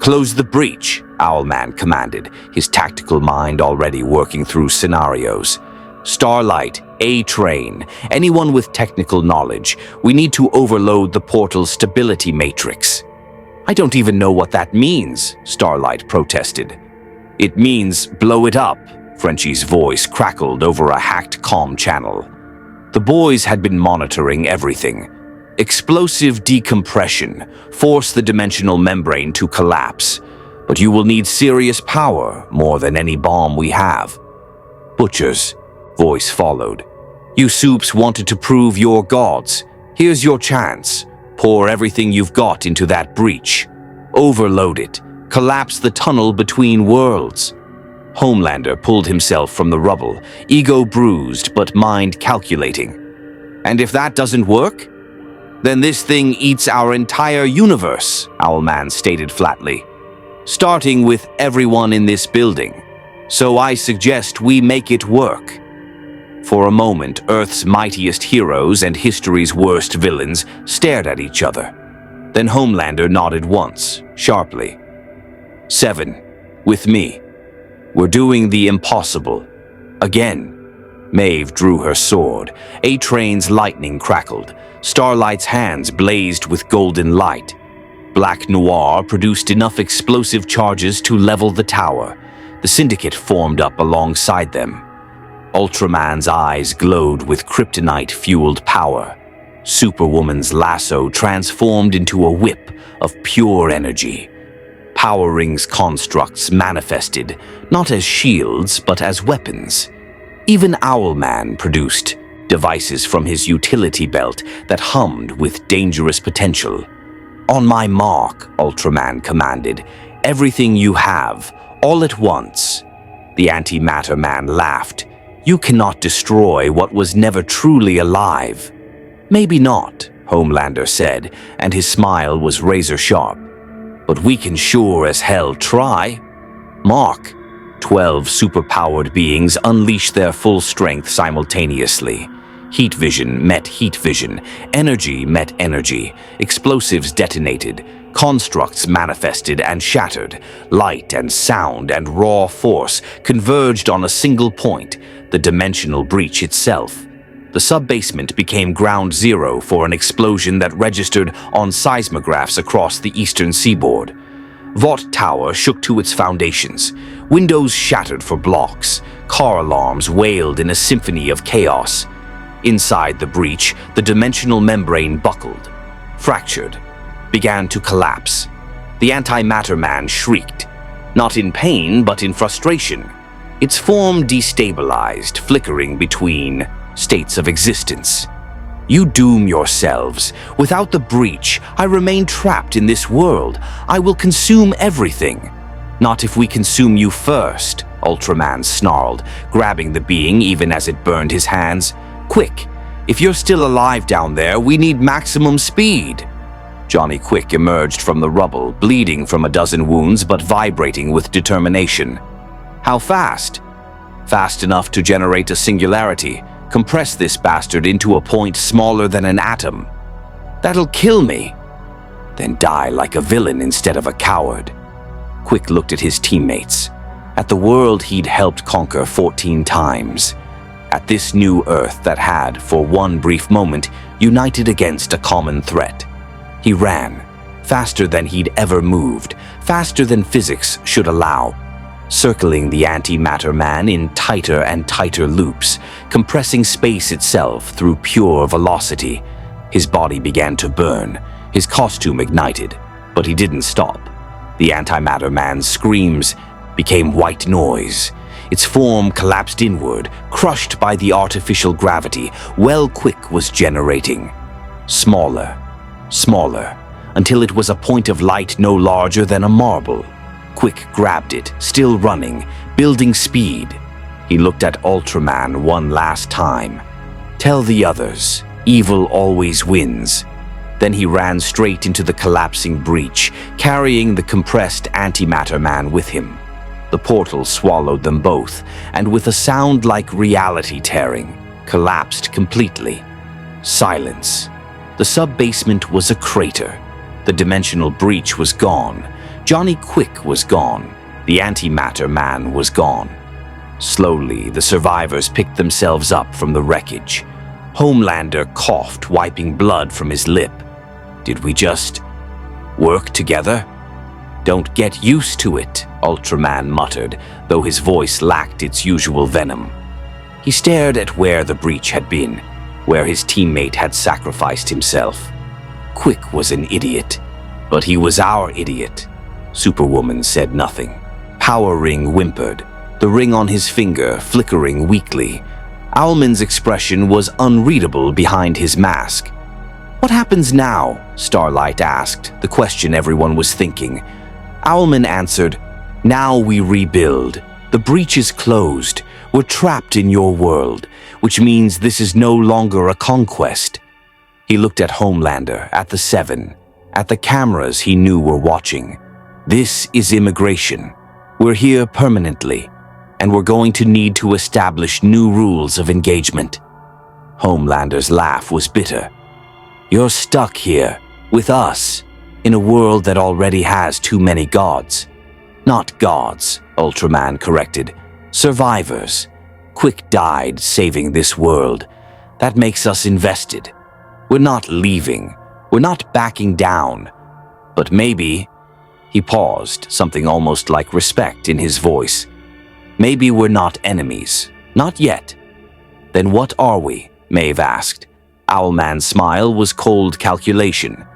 "Close the breach," Owlman commanded, his tactical mind already working through scenarios. "Starlight, A-Train, anyone with technical knowledge, we need to overload the portal's stability matrix." "I don't even know what that means," Starlight protested. "It means blow it up," Frenchie's voice crackled over a hacked comm channel. The boys had been monitoring everything. "Explosive decompression, force the dimensional membrane to collapse. But you will need serious power, more than any bomb we have." "Butchers," voice followed. "You soups wanted to prove your gods. Here's your chance. Pour everything you've got into that breach. Overload it. Collapse the tunnel between worlds." Homelander pulled himself from the rubble, ego bruised but mind calculating. "And if that doesn't work? Then this thing eats our entire universe," Owlman stated flatly. "Starting with everyone in this building. So I suggest we make it work." For a moment, Earth's mightiest heroes and history's worst villains stared at each other. Then Homelander nodded once, sharply. "7. With me. We're doing the impossible. Again." Maeve drew her sword. A-Train's lightning crackled. Starlight's hands blazed with golden light. Black Noir produced enough explosive charges to level the tower. The Syndicate formed up alongside them. Ultraman's eyes glowed with kryptonite-fueled power. Superwoman's lasso transformed into a whip of pure energy. Power Ring's constructs manifested, not as shields, but as weapons. Even Owlman produced devices from his utility belt that hummed with dangerous potential. "On my mark," Ultraman commanded. "Everything you have, all at once." The Antimatter Man laughed. "You cannot destroy what was never truly alive." "Maybe not," Homelander said, and his smile was razor-sharp. "But we can sure as hell try." Mark. 12 superpowered beings unleashed their full strength simultaneously. Heat vision met heat vision, energy met energy, explosives detonated, constructs manifested and shattered, light and sound and raw force converged on a single point, the dimensional breach itself. The sub-basement became ground zero for an explosion that registered on seismographs across the eastern seaboard. Vought Tower shook to its foundations. Windows shattered for blocks. Car alarms wailed in a symphony of chaos. Inside the breach, the dimensional membrane buckled, fractured. began to collapse. The antimatter man shrieked, not in pain but in frustration. Its form destabilized, flickering between states of existence. You doom yourselves. Without the breach, I remain trapped in this world. I will consume everything. Not if we consume you first, Ultraman snarled, grabbing the being even as it burned his hands. Quick, if you're still alive down there, we need maximum speed. Johnny Quick emerged from the rubble, bleeding from a dozen wounds but vibrating with determination. How fast? Fast enough to generate a singularity. Compress this bastard into a point smaller than an atom. That'll kill me. Then die like a villain instead of a coward. Quick looked at his teammates, at the world he'd helped conquer 14 times, at this new Earth that had, for one brief moment, united against a common threat. He ran, faster than he'd ever moved, faster than physics should allow, circling the antimatter man in tighter and tighter loops, compressing space itself through pure velocity. His body began to burn, his costume ignited, but he didn't stop. The antimatter man's screams became white noise. Its form collapsed inward, crushed by the artificial gravity Quick was generating. Smaller, smaller, until it was a point of light no larger than a marble. Quick grabbed it, still running, building speed. He looked at Ultraman one last time. Tell the others, evil always wins. Then he ran straight into the collapsing breach, carrying the compressed antimatter man with him. The portal swallowed them both, and with a sound like reality tearing, collapsed completely. Silence. The sub-basement was a crater. The dimensional breach was gone. Johnny Quick was gone. The antimatter man was gone. Slowly, the survivors picked themselves up from the wreckage. Homelander coughed, wiping blood from his lip. Did we just work together? Don't get used to it, Ultraman muttered, though his voice lacked its usual venom. He stared at where the breach had been, where his teammate had sacrificed himself. Quick was an idiot, but he was our idiot. Superwoman said nothing. Power Ring whimpered, the ring on his finger flickering weakly. Owlman's expression was unreadable behind his mask. What happens now? Starlight asked, the question everyone was thinking. Owlman answered, now we rebuild. The breach is closed. We're trapped in your world, which means this is no longer a conquest. He looked at Homelander, at the Seven, at the cameras he knew were watching. This is immigration. We're here permanently, and we're going to need to establish new rules of engagement. Homelander's laugh was bitter. You're stuck here, with us, in a world that already has too many gods. Not gods, Ultraman corrected. Survivors. Quick died saving this world. That makes us invested. We're not leaving. We're not backing down. But maybe... He paused, something almost like respect in his voice. Maybe we're not enemies. Not yet. Then what are we? Maeve asked. Owlman's smile was cold calculation.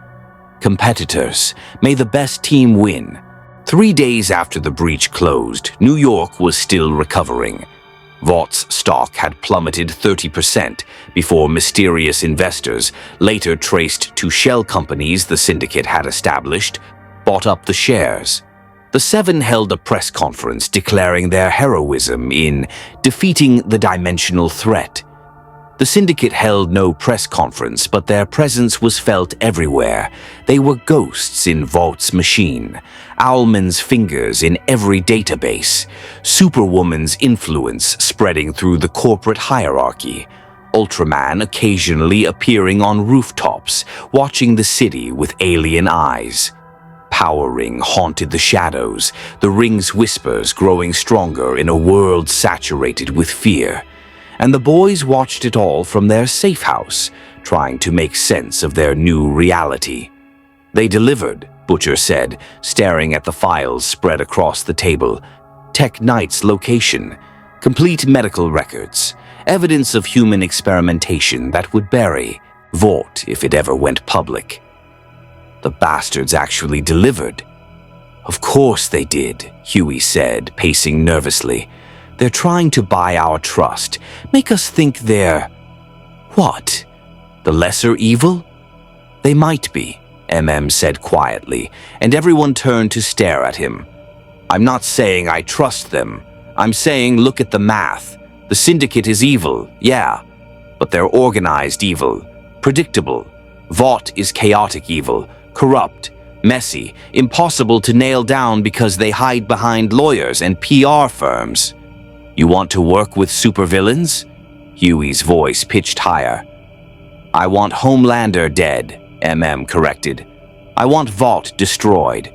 Competitors. May the best team win. 3 days after the breach closed, New York was still recovering. Vaught's stock had plummeted 30% before mysterious investors, later traced to shell companies the syndicate had established, bought up the shares. The Seven held a press conference declaring their heroism in defeating the dimensional threat. The syndicate held no press conference, but their presence was felt everywhere. They were ghosts in Vaught's machine, Owlman's fingers in every database, Superwoman's influence spreading through the corporate hierarchy, Ultraman occasionally appearing on rooftops, watching the city with alien eyes. Power Ring haunted the shadows, the ring's whispers growing stronger in a world saturated with fear. And the boys watched it all from their safe house, trying to make sense of their new reality. They delivered, Butcher said, staring at the files spread across the table. Tech Knight's location, complete medical records, evidence of human experimentation that would bury Vought if it ever went public. The bastards actually delivered. Of course they did, Huey said, pacing nervously. They're trying to buy our trust, make us think they're… What? The lesser evil? They might be, said quietly, and everyone turned to stare at him. I'm not saying I trust them. I'm saying look at the math. The Syndicate is evil, yeah, but they're organized evil, predictable. Vought is chaotic evil, corrupt, messy, impossible to nail down because they hide behind lawyers and PR firms. You want to work with supervillains? Huey's voice pitched higher. I want Homelander dead, corrected. I want Vought destroyed.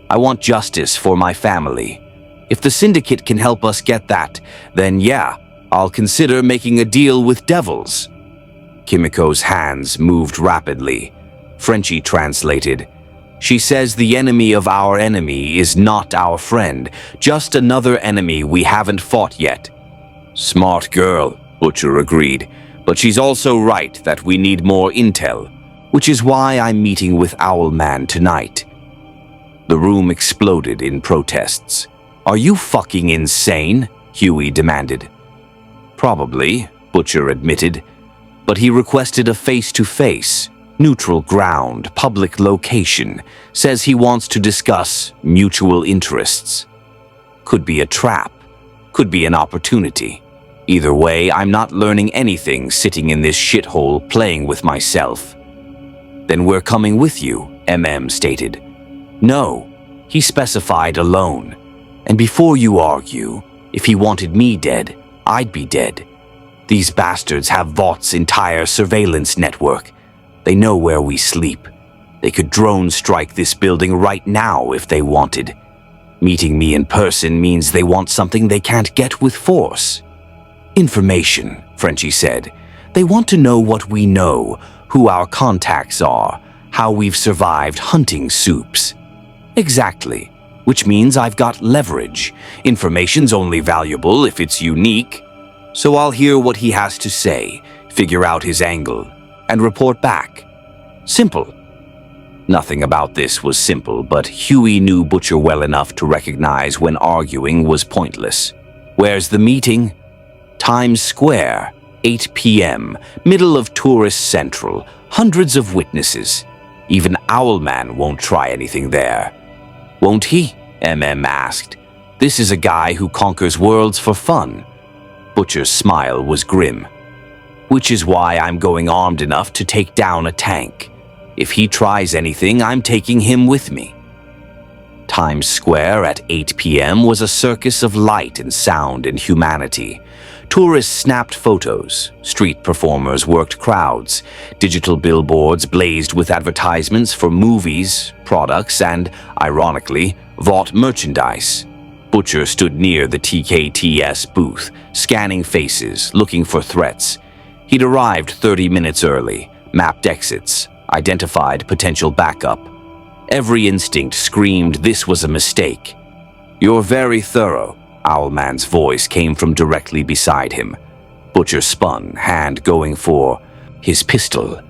I want justice for my family. If the Syndicate can help us get that, then yeah, I'll consider making a deal with devils. Kimiko's hands moved rapidly. Frenchie translated. She says the enemy of our enemy is not our friend, just another enemy we haven't fought yet. Smart girl, Butcher agreed, but she's also right that we need more intel, which is why I'm meeting with Owlman tonight. The room exploded in protests. Are you fucking insane? Huey demanded. Probably, Butcher admitted, but he requested a face-to-face, neutral ground, public location, says he wants to discuss mutual interests. Could be a trap, could be an opportunity. Either way, I'm not learning anything sitting in this shithole playing with myself. Then we're coming with you, stated. No, he specified alone. And before you argue, if he wanted me dead, I'd be dead. These bastards have Vaught's entire surveillance network. They know where we sleep. They could drone strike this building right now if they wanted. Meeting me in person means they want something they can't get with force. Information, Frenchie said. They want to know what we know, who our contacts are, how we've survived hunting soups. Exactly, which means I've got leverage. Information's only valuable if it's unique. So I'll hear what he has to say, figure out his angle, and report back. Simple. Nothing about this was simple, but Huey knew Butcher well enough to recognize when arguing was pointless. Where's the meeting? Times Square, 8 p.m., middle of Tourist Central, hundreds of witnesses. Even Owlman won't try anything there. Won't he? asked. This is a guy who conquers worlds for fun. Butcher's smile was grim. Which is why I'm going armed enough to take down a tank. If he tries anything, I'm taking him with me. Times Square at 8 p.m. was a circus of light and sound and humanity. Tourists snapped photos, street performers worked crowds, digital billboards blazed with advertisements for movies, products, and, ironically, Vought merchandise. Butcher stood near the TKTS booth, scanning faces, looking for threats. He'd arrived 30 minutes early, mapped exits, identified potential backup. Every instinct screamed this was a mistake. You're very thorough. Owlman's voice came from directly beside him. Butcher spun, hand going for his pistol.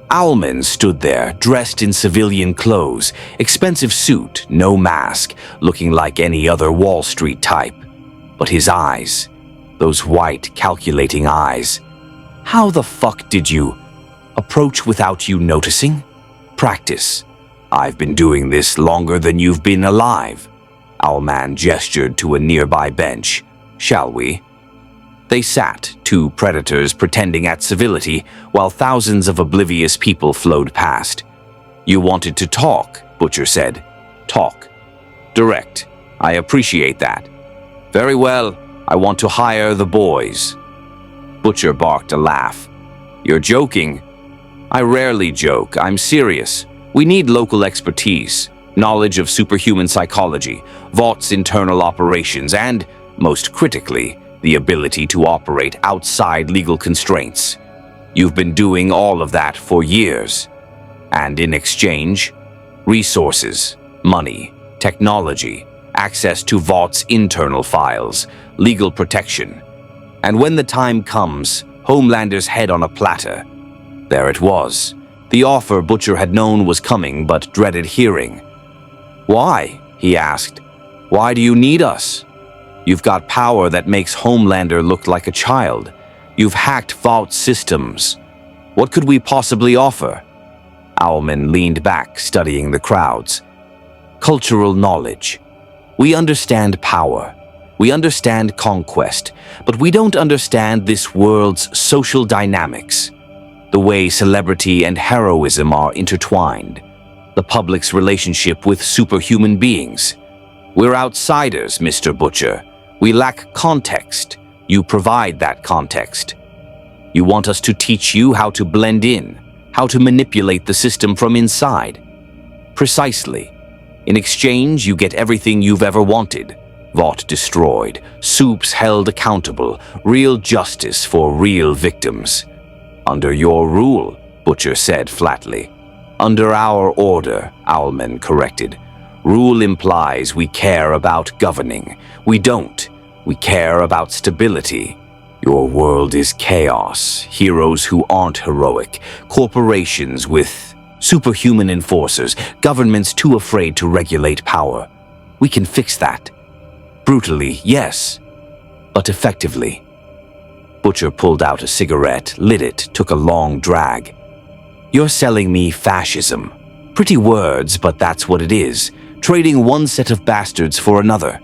Owlman stood there, dressed in civilian clothes, expensive suit, no mask, looking like any other Wall Street type. But his eyes, those white, calculating eyes. How the fuck did you approach without you noticing? Practice. I've been doing this longer than you've been alive. Owlman gestured to a nearby bench. Shall we? They sat, two predators pretending at civility, while thousands of oblivious people flowed past. You wanted to talk, Butcher said. Talk. Direct. I appreciate that. Very well, I want to hire the boys. Butcher barked a laugh. You're joking. I rarely joke, I'm serious. We need local expertise, knowledge of superhuman psychology, Vaught's internal operations, and, most critically, the ability to operate outside legal constraints. You've been doing all of that for years. And in exchange, resources, money, technology, access to Vaught's internal files, legal protection. And when the time comes, Homelander's head on a platter. There it was. The offer Butcher had known was coming but dreaded hearing. "Why?" he asked. "Why do you need us? You've got power that makes Homelander look like a child. You've hacked vault systems. What could we possibly offer?" Owlman leaned back, studying the crowds. "Cultural knowledge. We understand power. We understand conquest, but we don't understand this world's social dynamics. The way celebrity and heroism are intertwined. The public's relationship with superhuman beings. We're outsiders, Mr. Butcher. We lack context. You provide that context. You want us to teach you how to blend in, how to manipulate the system from inside. Precisely. In exchange, you get everything you've ever wanted. Vought destroyed, soups held accountable, real justice for real victims. Under your rule, Butcher said flatly. Under our order, Owlman corrected. Rule implies we care about governing. We don't. We care about stability. Your world is chaos, heroes who aren't heroic, corporations with superhuman enforcers, governments too afraid to regulate power. We can fix that. Brutally, yes, but effectively. Butcher pulled out a cigarette, lit it, took a long drag. You're selling me fascism. Pretty words, but that's what it is. Trading one set of bastards for another.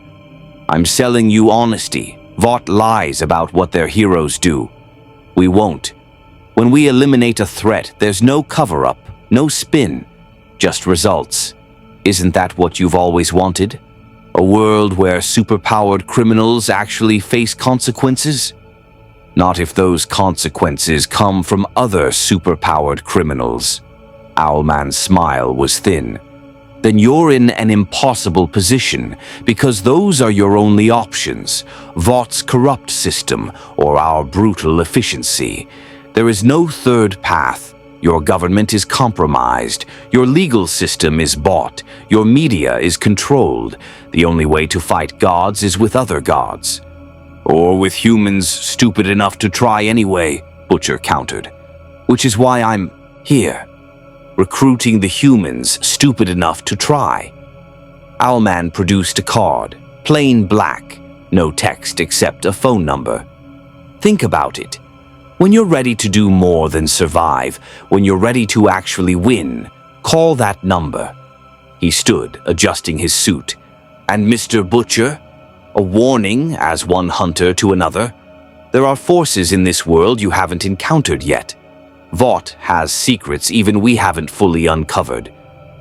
I'm selling you honesty. Vought lies about what their heroes do. We won't. When we eliminate a threat, there's no cover-up, no spin, just results. Isn't that what you've always wanted? A world where superpowered criminals actually face consequences? Not if those consequences come from other superpowered criminals. Owlman's smile was thin. Then you're in an impossible position, because those are your only options. Vaught's corrupt system, or our brutal efficiency. There is no third path. Your government is compromised. Your legal system is bought. Your media is controlled. The only way to fight gods is with other gods. Or with humans stupid enough to try anyway, Butcher countered. Which is why I'm here. Recruiting the humans stupid enough to try. Owlman produced a card, plain black, no text except a phone number. Think about it. When you're ready to do more than survive, when you're ready to actually win, call that number. He stood, adjusting his suit. And Mr. Butcher? A warning as one hunter to another? There are forces in this world you haven't encountered yet. Vought has secrets even we haven't fully uncovered.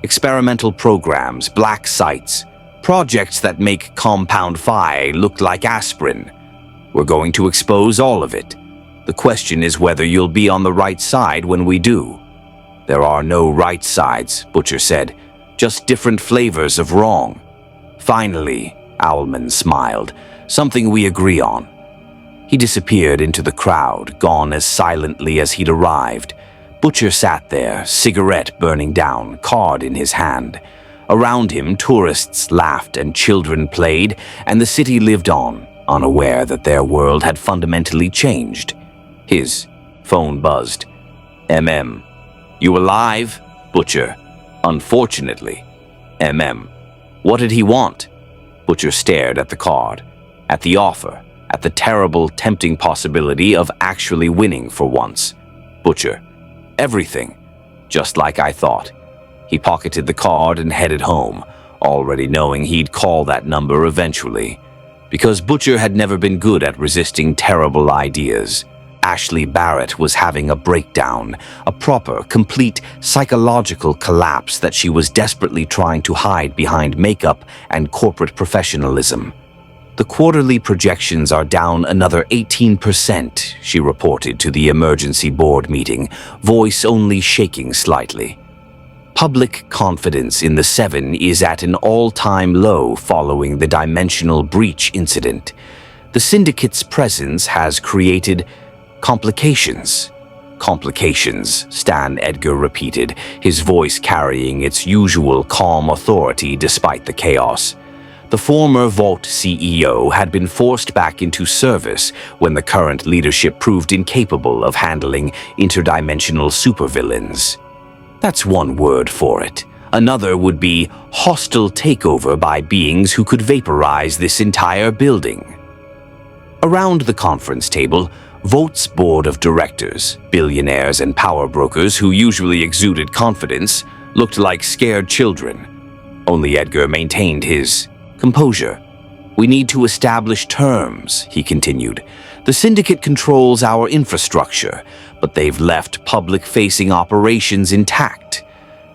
Experimental programs, black sites, projects that make Compound Phi look like aspirin. We're going to expose all of it. The question is whether you'll be on the right side when we do. There are no right sides, Butcher said, just different flavors of wrong. Finally, Owlman smiled, something we agree on. He disappeared into the crowd, gone as silently as he'd arrived. Butcher sat there, cigarette burning down, card in his hand. Around him, tourists laughed and children played, and the city lived on, unaware that their world had fundamentally changed. His phone buzzed. MM. You alive? Butcher. Unfortunately. MM. What did he want? Butcher stared at the card, at the offer, at the terrible, tempting possibility of actually winning for once. Butcher. Everything. Just like I thought. He pocketed the card and headed home, already knowing he'd call that number eventually. Because Butcher had never been good at resisting terrible ideas. Ashley Barrett was having a breakdown, a proper, complete psychological collapse that she was desperately trying to hide behind makeup and corporate professionalism. The quarterly projections are down another 18%, she reported to the emergency board meeting, voice only shaking slightly. Public confidence in the Seven is at an all-time low following the dimensional breach incident. The Syndicate's presence has created complications. Complications, Stan Edgar repeated, his voice carrying its usual calm authority despite the chaos. The former Vault CEO had been forced back into service when the current leadership proved incapable of handling interdimensional supervillains. That's one word for it. Another would be hostile takeover by beings who could vaporize this entire building. Around the conference table, Volt's board of directors, billionaires and power brokers who usually exuded confidence, looked like scared children. Only Edgar maintained his composure. We need to establish terms, he continued. The Syndicate controls our infrastructure, but they've left public-facing operations intact.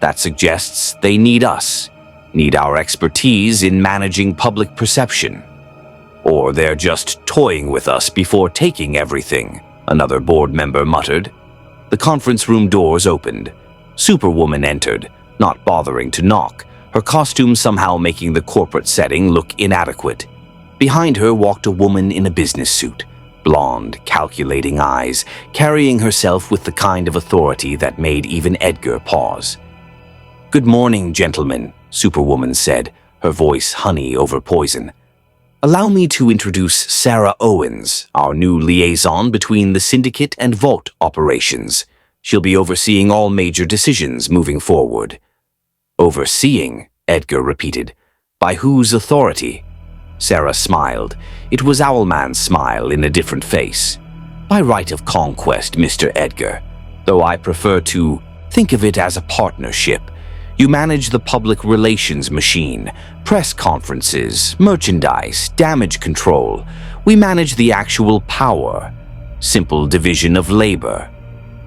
That suggests they need us, need our expertise in managing public perception. Or they're just toying with us before taking everything, another board member muttered. The conference room doors opened. Superwoman entered, not bothering to knock, her costume somehow making the corporate setting look inadequate. Behind her walked a woman in a business suit, blonde, calculating eyes, carrying herself with the kind of authority that made even Edgar pause. "Good morning, gentlemen," Superwoman said, her voice honey over poison. "Allow me to introduce Sarah Owens, our new liaison between the Syndicate and Vault operations. She'll be overseeing all major decisions moving forward." "Overseeing?" Edgar repeated. "By whose authority?" Sarah smiled. It was Owlman's smile in a different face. "By right of conquest, Mr. Edgar, though I prefer to think of it as a partnership. You manage the public relations machine, press conferences, merchandise, damage control. We manage the actual power. Simple division of labor."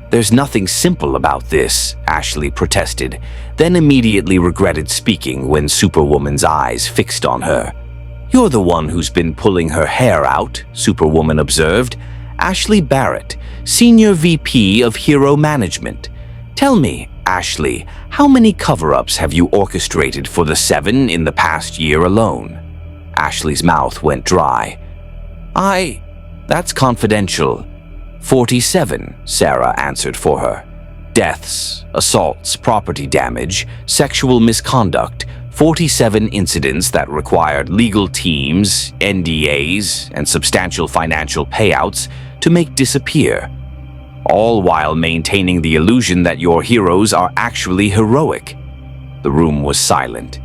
"There's nothing simple about this," Ashley protested, then immediately regretted speaking when Superwoman's eyes fixed on her. "You're the one who's been pulling her hair out," Superwoman observed. "Ashley Barrett, Senior VP of Hero Management. Tell me, Ashley, how many cover-ups have you orchestrated for the Seven in the past year alone?" Ashley's mouth went dry. That's confidential." 47, Sarah answered for her. "Deaths, assaults, property damage, sexual misconduct, 47 incidents that required legal teams, NDAs, and substantial financial payouts to make disappear. All while maintaining the illusion that your heroes are actually heroic." The room was silent.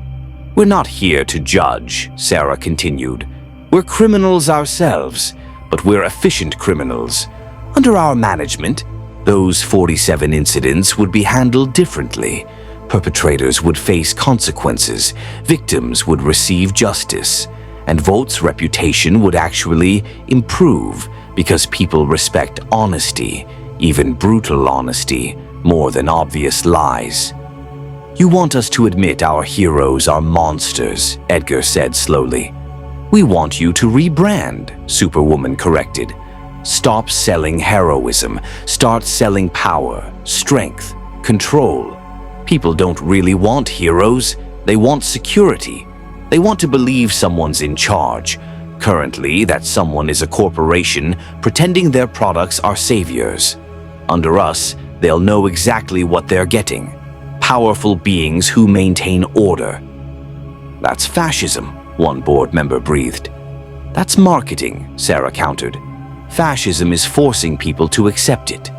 "We're not here to judge," Sarah continued. "We're criminals ourselves, but we're efficient criminals. Under our management, those 47 incidents would be handled differently. Perpetrators would face consequences, victims would receive justice, and Volt's reputation would actually improve because people respect honesty, even brutal honesty, more than obvious lies." "You want us to admit our heroes are monsters," Edgar said slowly. "We want you to rebrand," Superwoman corrected. "Stop selling heroism, start selling power, strength, control. People don't really want heroes, they want security. They want to believe someone's in charge. Currently, that someone is a corporation pretending their products are saviors. Under us, they'll know exactly what they're getting. Powerful beings who maintain order." "That's fascism," one board member breathed. "That's marketing," Sarah countered. "Fascism is forcing people to accept it.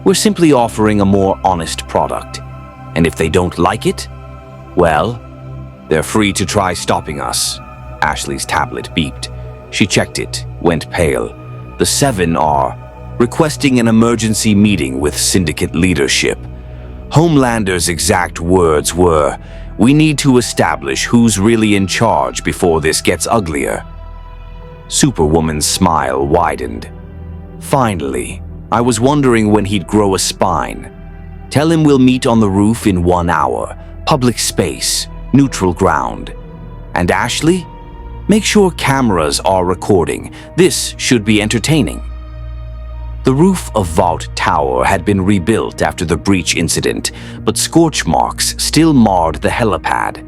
We're simply offering a more honest product. And if they don't like it, well, they're free to try stopping us." Ashley's tablet beeped. She checked it, went pale. "The Seven are requesting an emergency meeting with Syndicate leadership. Homelander's exact words were, 'We need to establish who's really in charge before this gets uglier.'" Superwoman's smile widened. "Finally, I was wondering when he'd grow a spine. Tell him we'll meet on the roof in 1 hour, public space, neutral ground. And Ashley, make sure cameras are recording. This should be entertaining." The roof of Vault Tower had been rebuilt after the breach incident, but scorch marks still marred the helipad.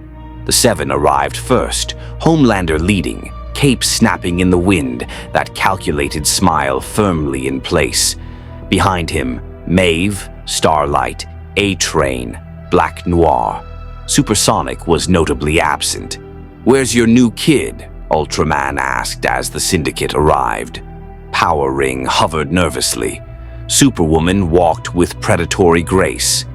The Seven arrived first, Homelander leading, cape snapping in the wind, that calculated smile firmly in place. Behind him, Maeve, Starlight, A-Train, Black Noir. Supersonic was notably absent. "Where's your new kid?" Ultraman asked as the Syndicate arrived. Power Ring hovered nervously. Superwoman walked with predatory grace.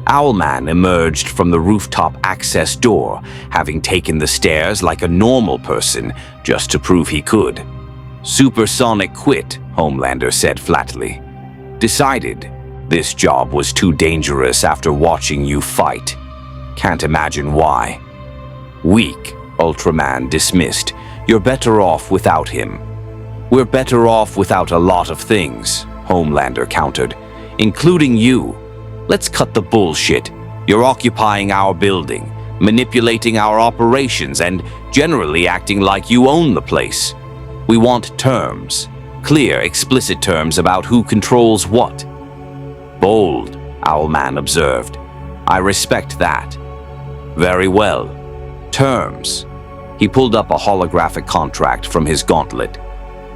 Owlman emerged from the rooftop access door, having taken the stairs like a normal person just to prove he could. "Supersonic quit," Homelander said flatly. "Decided. This job was too dangerous after watching you fight. Can't imagine why." "Weak," Ultraman dismissed. "You're better off without him." "We're better off without a lot of things," Homelander countered, "including you. Let's cut the bullshit. You're occupying our building, manipulating our operations, and generally acting like you own the place. We want terms, clear, explicit terms about who controls what." "Bold," Owlman observed. "I respect that." "Very well. Terms." He pulled up a holographic contract from his gauntlet.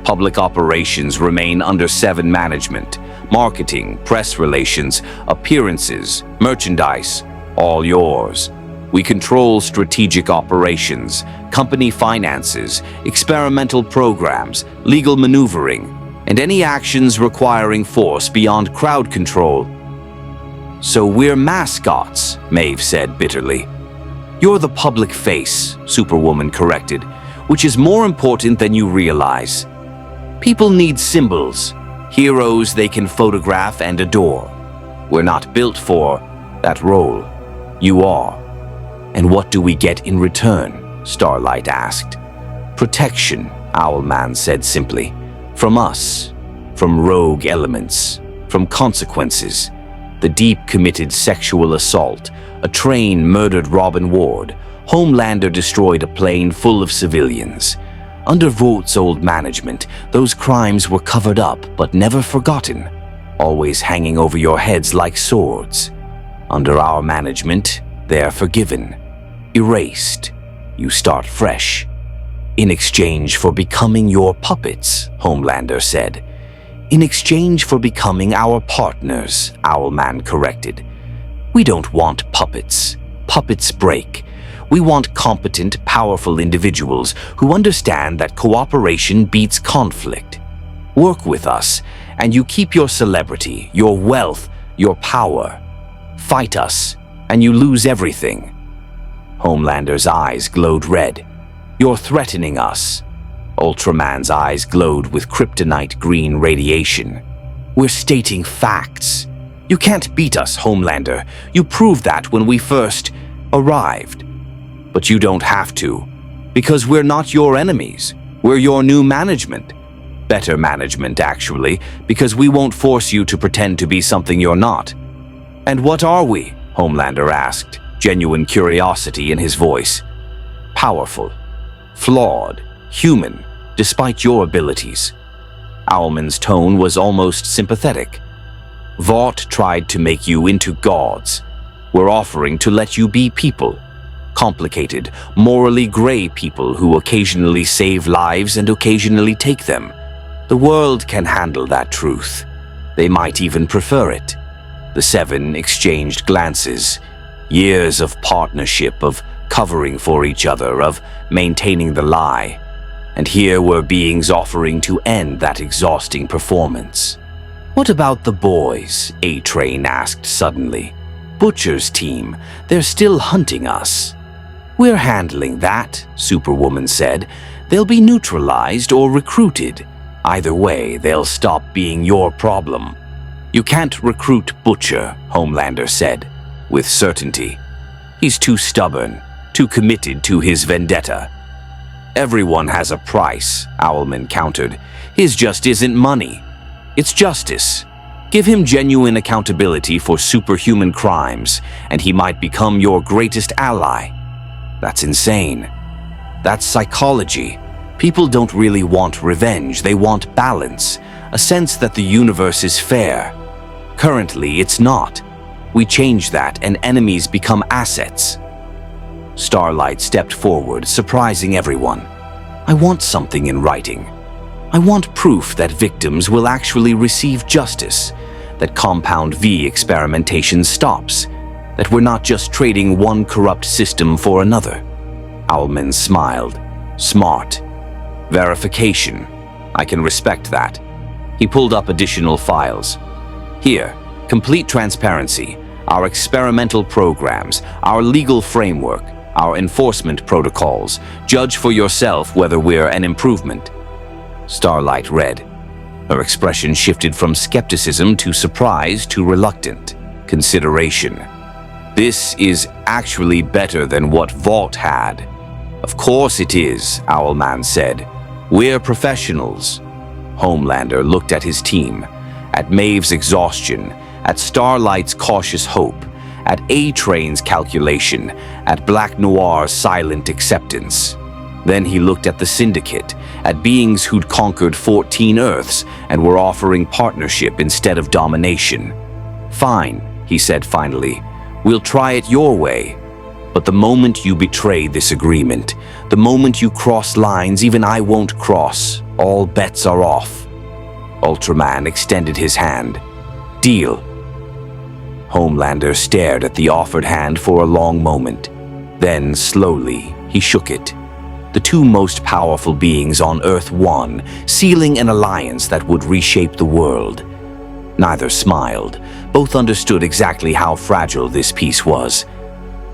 "Public operations remain under 7 management. Marketing, press relations, appearances, merchandise, all yours. We control strategic operations, company finances, experimental programs, legal maneuvering, and any actions requiring force beyond crowd control." "So we're mascots," Maeve said bitterly. "You're the public face," Superwoman corrected, "which is more important than you realize. People need symbols, heroes they can photograph and adore. We're not built for that role. You are." "And what do we get in return?" Starlight asked. "Protection," Owlman said simply. "From us, from rogue elements, from consequences. The deep committed sexual assault, a train murdered Robin Ward, Homelander destroyed a plane full of civilians. Under Vought's old management, those crimes were covered up but never forgotten, always hanging over your heads like swords. Under our management, they're forgiven, erased. You start fresh. In exchange for becoming your puppets," Homelander said. "In exchange for becoming our partners," Owlman corrected. "We don't want puppets. Puppets break. We want competent, powerful individuals who understand that cooperation beats conflict. Work with us, and you keep your celebrity, your wealth, your power. Fight us, and you lose everything." Homelander's eyes glowed red. "You're threatening us." Ultraman's eyes glowed with kryptonite green radiation. "We're stating facts. You can't beat us, Homelander. You proved that when we first arrived. But you don't have to, because we're not your enemies. We're your new management. Better management, actually, because we won't force you to pretend to be something you're not." "And what are we?" Homelander asked, genuine curiosity in his voice. "Powerful, flawed, human, despite your abilities." Owlman's tone was almost sympathetic. "Vought tried to make you into gods. We're offering to let you be people. Complicated, morally gray people who occasionally save lives and occasionally take them. The world can handle that truth. They might even prefer it." The 7 exchanged glances. Years of partnership, of covering for each other, of maintaining the lie. And here were beings offering to end that exhausting performance. "What about the boys?" A-Train asked suddenly. "Butcher's team, they're still hunting us." "We're handling that," Superwoman said. "They'll be neutralized or recruited. Either way, they'll stop being your problem." "You can't recruit Butcher," Homelander said, with certainty. "He's too stubborn, too committed to his vendetta." "Everyone has a price," Owlman countered. "His just isn't money. It's justice. Give him genuine accountability for superhuman crimes, and he might become your greatest ally." "That's insane. That's psychology. People don't really want revenge, they want balance, a sense that the universe is fair. Currently, it's not. We change that, and enemies become assets." Starlight stepped forward, surprising everyone. "I want something in writing. I want proof that victims will actually receive justice, that Compound V experimentation stops, that we're not just trading one corrupt system for another." Owlman smiled. "Smart. Verification. I can respect that." He pulled up additional files. "Here, complete transparency. Our experimental programs, our legal framework, our enforcement protocols. Judge for yourself whether we're an improvement." Starlight read. Her expression shifted from skepticism to surprise to reluctant consideration. "This is actually better than what Vault had." "Of course it is," Owlman said. "We're professionals." Homelander looked at his team, at Maeve's exhaustion, at Starlight's cautious hope, at A-Train's calculation, at Black Noir's silent acceptance. Then he looked at the Syndicate, at beings who'd conquered 14 Earths and were offering partnership instead of domination. "Fine," he said finally. "We'll try it your way. But the moment you betray this agreement, the moment you cross lines even I won't cross, all bets are off." Ultraman extended his hand. "Deal." Homelander stared at the offered hand for a long moment. Then, slowly, he shook it. The two most powerful beings on Earth won, sealing an alliance that would reshape the world. Neither smiled. Both understood exactly how fragile this peace was.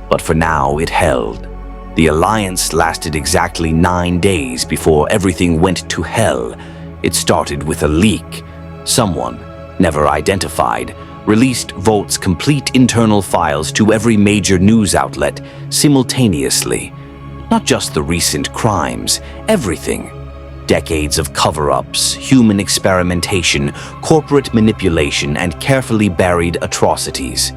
But for now, it held. The alliance lasted exactly 9 days before everything went to hell. It started with a leak. Someone, never identified, released Vault's complete internal files to every major news outlet simultaneously. Not just the recent crimes, everything. Decades of cover-ups, human experimentation, corporate manipulation, and carefully buried atrocities.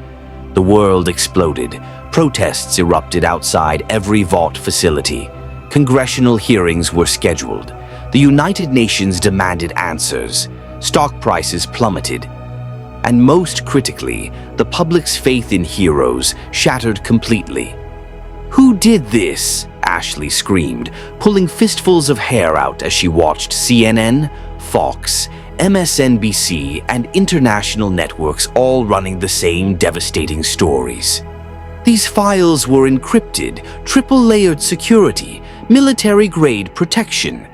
The world exploded. Protests erupted outside every Vault facility. Congressional hearings were scheduled. The United Nations demanded answers. Stock prices plummeted. And most critically, the public's faith in heroes shattered completely. "Who did this?" Ashley screamed, pulling fistfuls of hair out as she watched CNN, Fox, MSNBC, and international networks all running the same devastating stories. These files were encrypted, triple-layered security, military-grade protection.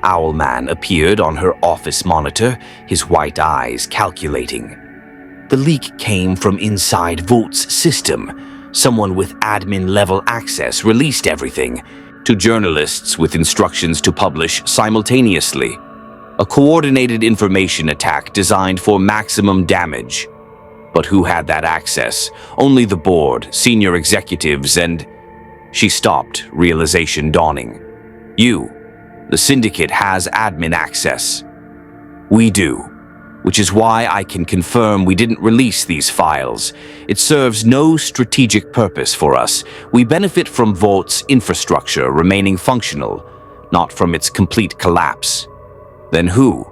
Owlman appeared on her office monitor, his white eyes calculating. The leak came from inside Vault's system. Someone with admin-level access released everything to journalists with instructions to publish simultaneously. A coordinated information attack designed for maximum damage. But who had that access? Only the board, senior executives, and... She stopped, realization dawning. "You. The Syndicate has admin access." "We do. Which is why I can confirm we didn't release these files. It serves no strategic purpose for us. We benefit from Vault's infrastructure remaining functional, not from its complete collapse." "Then who?"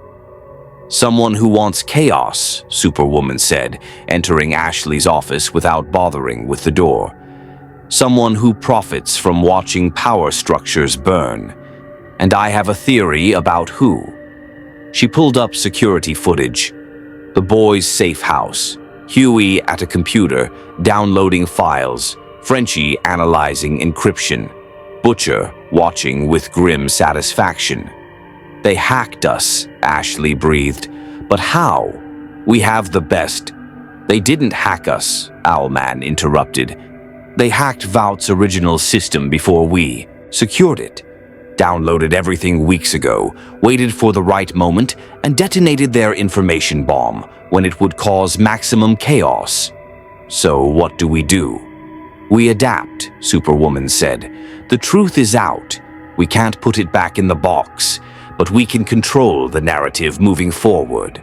"Someone who wants chaos," Superwoman said, entering Ashley's office without bothering with the door. "Someone who profits from watching power structures burn. And I have a theory about who." She pulled up security footage. The boys' safe house. Huey at a computer, downloading files. Frenchie analyzing encryption. Butcher watching with grim satisfaction. "They hacked us," Ashley breathed. "But how? We have the best." "They didn't hack us," Owlman interrupted. "They hacked Vault's original system before we secured it. Downloaded everything weeks ago, waited for the right moment, and detonated their information bomb when it would cause maximum chaos. So what do? "We adapt," Superwoman said. "The truth is out. We can't put it back in the box, but we can control the narrative moving forward."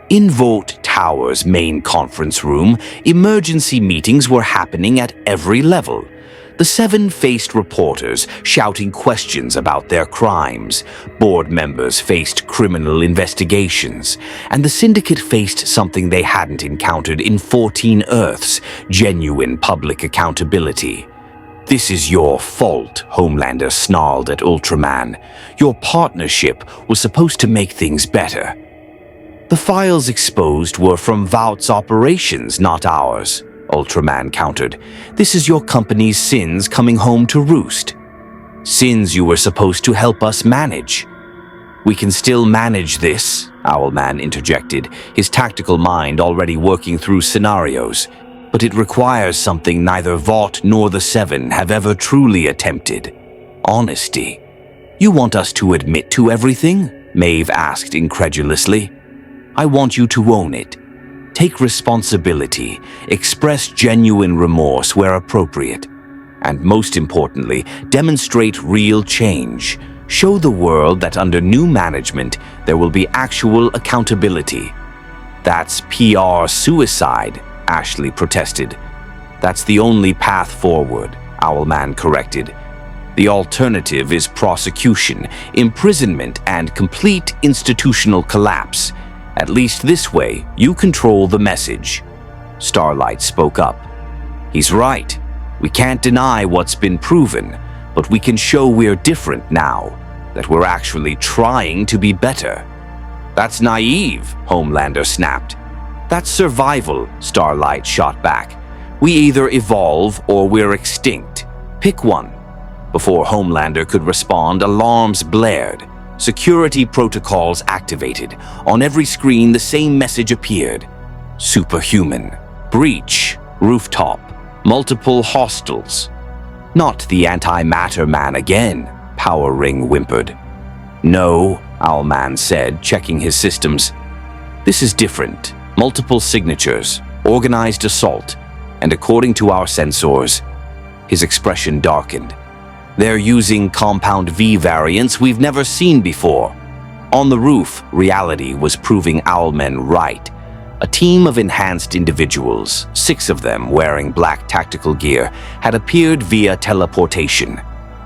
In Vault Tower's main conference room, emergency meetings were happening at every level. The 7 faced reporters shouting questions about their crimes. Board members faced criminal investigations. And the Syndicate faced something they hadn't encountered in 14 Earths, genuine public accountability. "This is your fault," Homelander snarled at Ultraman. "Your partnership was supposed to make things better." "The files exposed were from Vault's operations, not ours," Ultraman countered. "This is your company's sins coming home to roost. Sins you were supposed to help us manage." "We can still manage this," Owlman interjected, his tactical mind already working through scenarios. But it requires something neither Vought nor the Seven have ever truly attempted: honesty. You want us to admit to everything? Maeve asked incredulously. I want you to own it. Take responsibility, express genuine remorse where appropriate, and most importantly, demonstrate real change. Show the world that under new management, there will be actual accountability. That's PR suicide, Ashley protested. That's the only path forward, Owlman corrected. The alternative is prosecution, imprisonment, and complete institutional collapse. At least this way, you control the message. Starlight spoke up. He's right. We can't deny what's been proven, but we can show we're different now, that we're actually trying to be better. That's naive, Homelander snapped. That's survival, Starlight shot back. We either evolve or we're extinct. Pick one. Before Homelander could respond, alarms blared. Security protocols activated. On every screen, the same message appeared. Superhuman. Breach. Rooftop. Multiple hostiles. Not the antimatter man again, Power Ring whimpered. No, Owlman said, checking his systems. This is different. Multiple signatures, organized assault, and according to our sensors, his expression darkened. They're using Compound V variants we've never seen before. On the roof, reality was proving Owlmen right. A team of enhanced individuals, 6 of them wearing black tactical gear, had appeared via teleportation.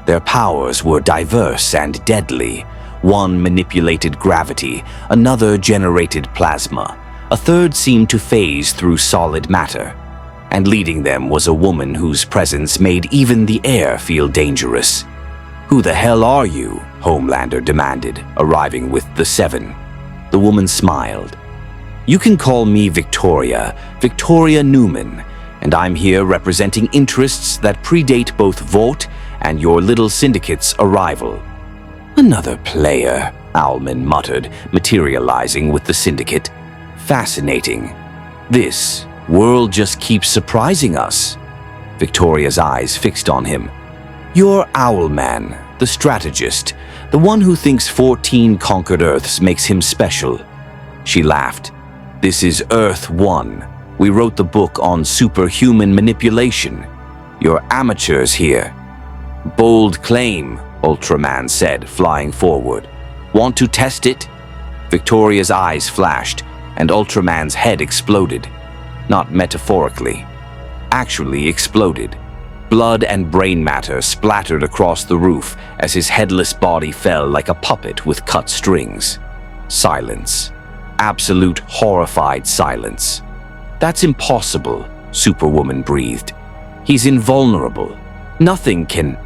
Their powers were diverse and deadly. One manipulated gravity, another generated plasma. A third seemed to phase through solid matter. And leading them was a woman whose presence made even the air feel dangerous. Who the hell are you? Homelander demanded, arriving with the 7. The woman smiled. You can call me Victoria Newman, and I'm here representing interests that predate both Vought and your little syndicate's arrival. Another player, Owlman muttered, materializing with the syndicate. Fascinating. This world just keeps surprising us. Victoria's eyes fixed on him. You're Owlman, the strategist, the one who thinks 14 conquered Earths makes him special. She laughed. This is Earth 1. We wrote the book on superhuman manipulation. You're amateurs here. Bold claim, Ultraman said, flying forward. Want to test it? Victoria's eyes flashed, and Ultraman's head exploded. Not metaphorically. Actually exploded. Blood and brain matter splattered across the roof as his headless body fell like a puppet with cut strings. Silence. Absolute horrified silence. That's impossible, Superwoman breathed. He's invulnerable. Nothing can...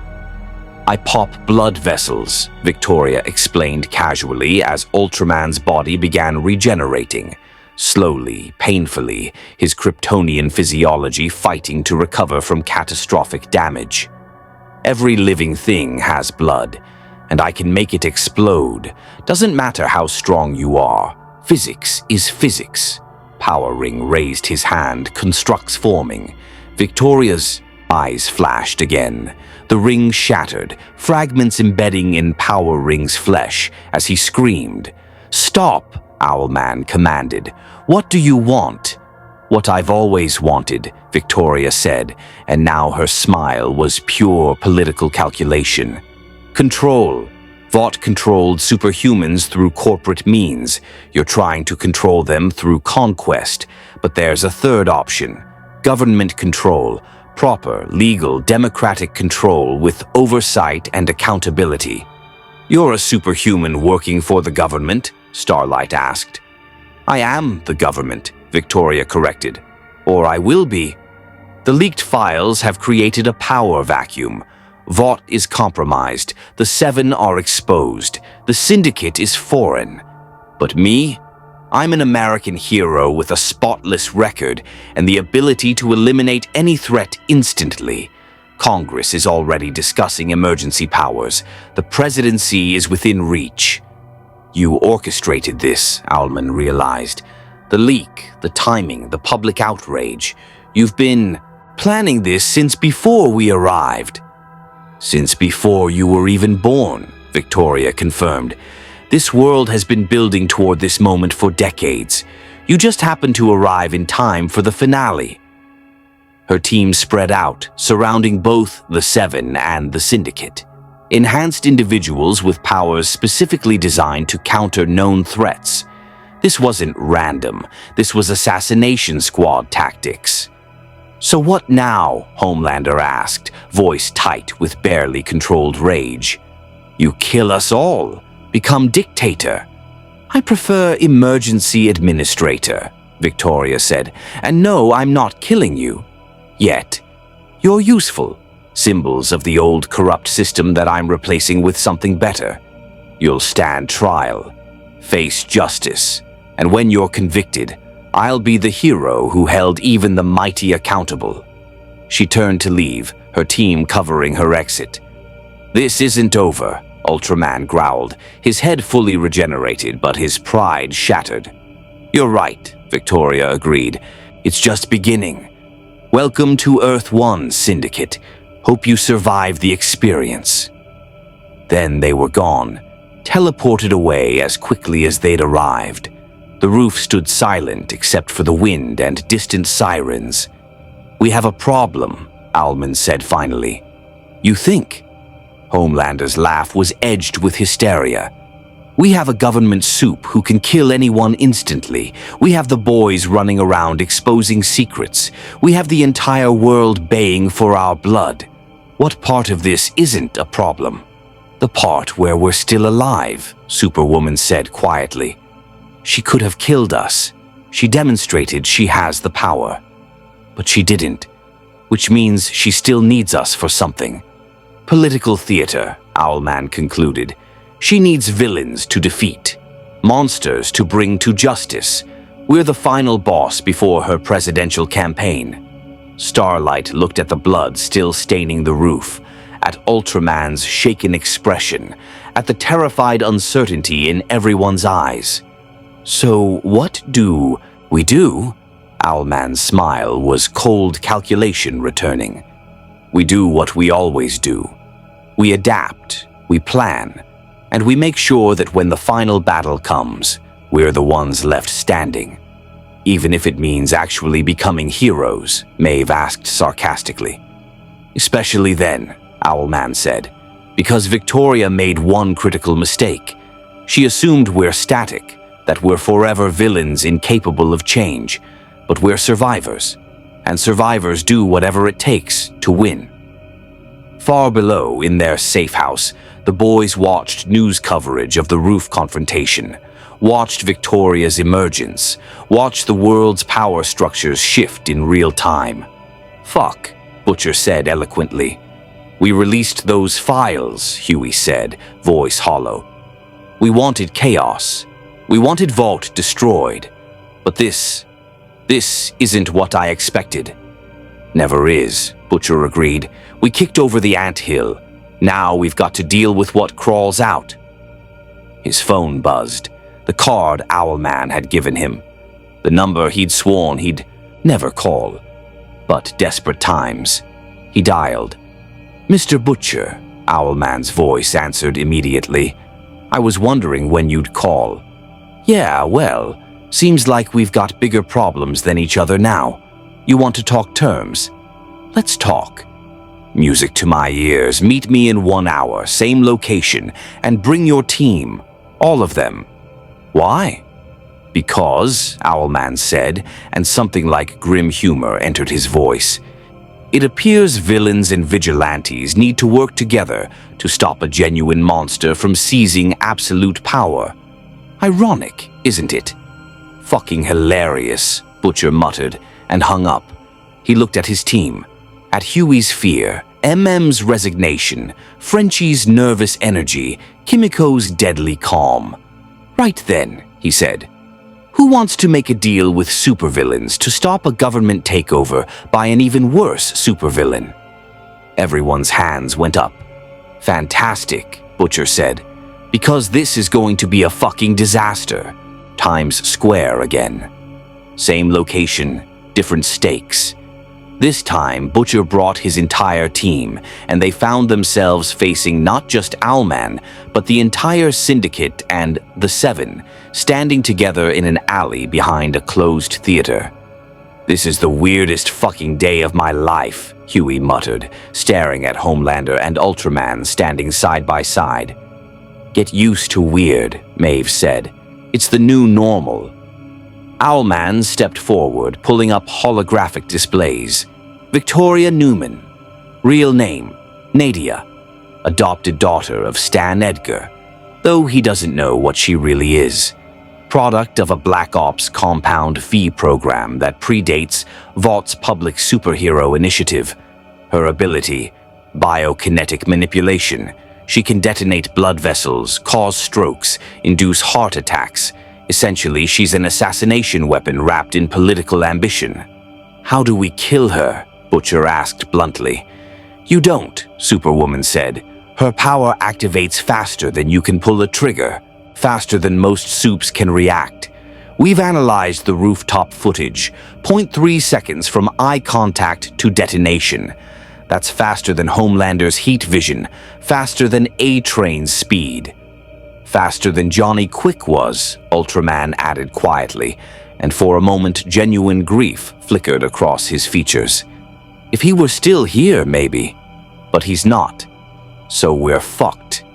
I pop blood vessels, Victoria explained casually as Ultraman's body began regenerating. Slowly, painfully, his Kryptonian physiology fighting to recover from catastrophic damage. Every living thing has blood, and I can make it explode. Doesn't matter how strong you are. Physics is physics. Power Ring raised his hand, constructs forming. Victoria's eyes flashed again. The ring shattered, fragments embedding in Power Ring's flesh as he screamed. Stop, Owlman commanded. What do you want? What I've always wanted, Victoria said, and now her smile was pure political calculation. Control. Vought controlled superhumans through corporate means. You're trying to control them through conquest. But there's a third option. Government control. Proper, legal, democratic control with oversight and accountability. You're a superhuman working for the government? Starlight asked. I am the government, Victoria corrected. Or I will be. The leaked files have created a power vacuum. Vought is compromised. The 7 are exposed. The syndicate is foreign. But me? I'm an American hero with a spotless record and the ability to eliminate any threat instantly. Congress is already discussing emergency powers. The presidency is within reach. You orchestrated this, Owlman realized. The leak, the timing, the public outrage. You've been planning this since before we arrived." "Since before you were even born," Victoria confirmed. "This world has been building toward this moment for decades. You just happened to arrive in time for the finale." Her team spread out, surrounding both the Seven and the Syndicate. Enhanced individuals with powers specifically designed to counter known threats. This wasn't random. This was assassination squad tactics. "So what now?" Homelander asked, voice tight with barely controlled rage. "You kill us all. Become dictator." "I prefer emergency administrator," Victoria said. "And no, I'm not killing you. Yet. You're useful. Symbols of the old corrupt system that I'm replacing with something better. You'll stand trial. Face justice. And when you're convicted, I'll be the hero who held even the mighty accountable." She turned to leave, her team covering her exit. "This isn't over," Ultraman growled, his head fully regenerated but his pride shattered. "You're right," Victoria agreed. "It's just beginning. Welcome to Earth-1, Syndicate. Hope you survive the experience." Then they were gone, teleported away as quickly as they'd arrived. The roof stood silent except for the wind and distant sirens. "We have a problem," Owlman said finally. "You think?" Homelander's laugh was edged with hysteria. "We have a government soup who can kill anyone instantly. We have the boys running around exposing secrets. We have the entire world baying for our blood. What part of this isn't a problem?" "The part where we're still alive," Superwoman said quietly. "She could have killed us. She demonstrated she has the power. But she didn't, which means she still needs us for something. Political theater," Owlman concluded. "She needs villains to defeat, monsters to bring to justice. We're the final boss before her presidential campaign." Starlight looked at the blood still staining the roof, at Ultraman's shaken expression, at the terrified uncertainty in everyone's eyes. "So what do we do?" Owlman's smile was cold calculation returning. "We do what we always do. We adapt, we plan, and we make sure that when the final battle comes, we're the ones left standing. Even if it means actually becoming heroes," Maeve asked sarcastically. "Especially then," Owlman said, "because Victoria made one critical mistake. She assumed we're static, that we're forever villains incapable of change, but we're survivors, and survivors do whatever it takes to win." Far below, in their safe house, the boys watched news coverage of the roof confrontation, watched Victoria's emergence, watched the world's power structures shift in real time. "Fuck," Butcher said eloquently. "We released those files," Huey said, voice hollow. "We wanted chaos. We wanted Vault destroyed. But this isn't what I expected." "Never is," Butcher agreed. "We kicked over the anthill. Now we've got to deal with what crawls out." His phone buzzed, the card Owlman had given him, the number he'd sworn he'd never call. But desperate times. He dialed. "Mr. Butcher," Owlman's voice answered immediately. "I was wondering when you'd call." "Yeah, well, seems like we've got bigger problems than each other now. You want to talk terms? Let's talk." "Music to my ears. Meet me in 1 hour, same location, and bring your team. All of them." "Why?" "Because," Owlman said, and something like grim humor entered his voice, "it appears villains and vigilantes need to work together to stop a genuine monster from seizing absolute power. Ironic, isn't it?" "Fucking hilarious," Butcher muttered, and hung up. He looked at his team, at Huey's fear, MM's resignation, Frenchie's nervous energy, Kimiko's deadly calm. "Right then," he said. "Who wants to make a deal with supervillains to stop a government takeover by an even worse supervillain?" Everyone's hands went up. "Fantastic," Butcher said, "because this is going to be a fucking disaster. Times Square again. Same location, different stakes. This time, Butcher brought his entire team, and they found themselves facing not just Owlman, but the entire Syndicate and the Seven, standing together in an alley behind a closed theater. "This is the weirdest fucking day of my life," Huey muttered, staring at Homelander and Ultraman standing side by side. "Get used to weird," Maeve said. "It's the new normal." Owlman stepped forward, pulling up holographic displays. Victoria Newman. Real name, Nadia. Adopted daughter of Stan Edgar, though he doesn't know what she really is. Product of a Black Ops Compound V program that predates Vaught's public superhero initiative. Her ability, biokinetic manipulation. She can detonate blood vessels, cause strokes, induce heart attacks. Essentially, she's an assassination weapon wrapped in political ambition. "How do we kill her?" Butcher asked bluntly. "You don't," Superwoman said. "Her power activates faster than you can pull a trigger, faster than most soups can react. We've analyzed the rooftop footage, 0.3 seconds from eye contact to detonation. That's faster than Homelander's heat vision, faster than A-Train's speed. Faster than Johnny Quick was," Ultraman added quietly, and for a moment genuine grief flickered across his features. "If he were still here, maybe. But he's not. So we're fucked,"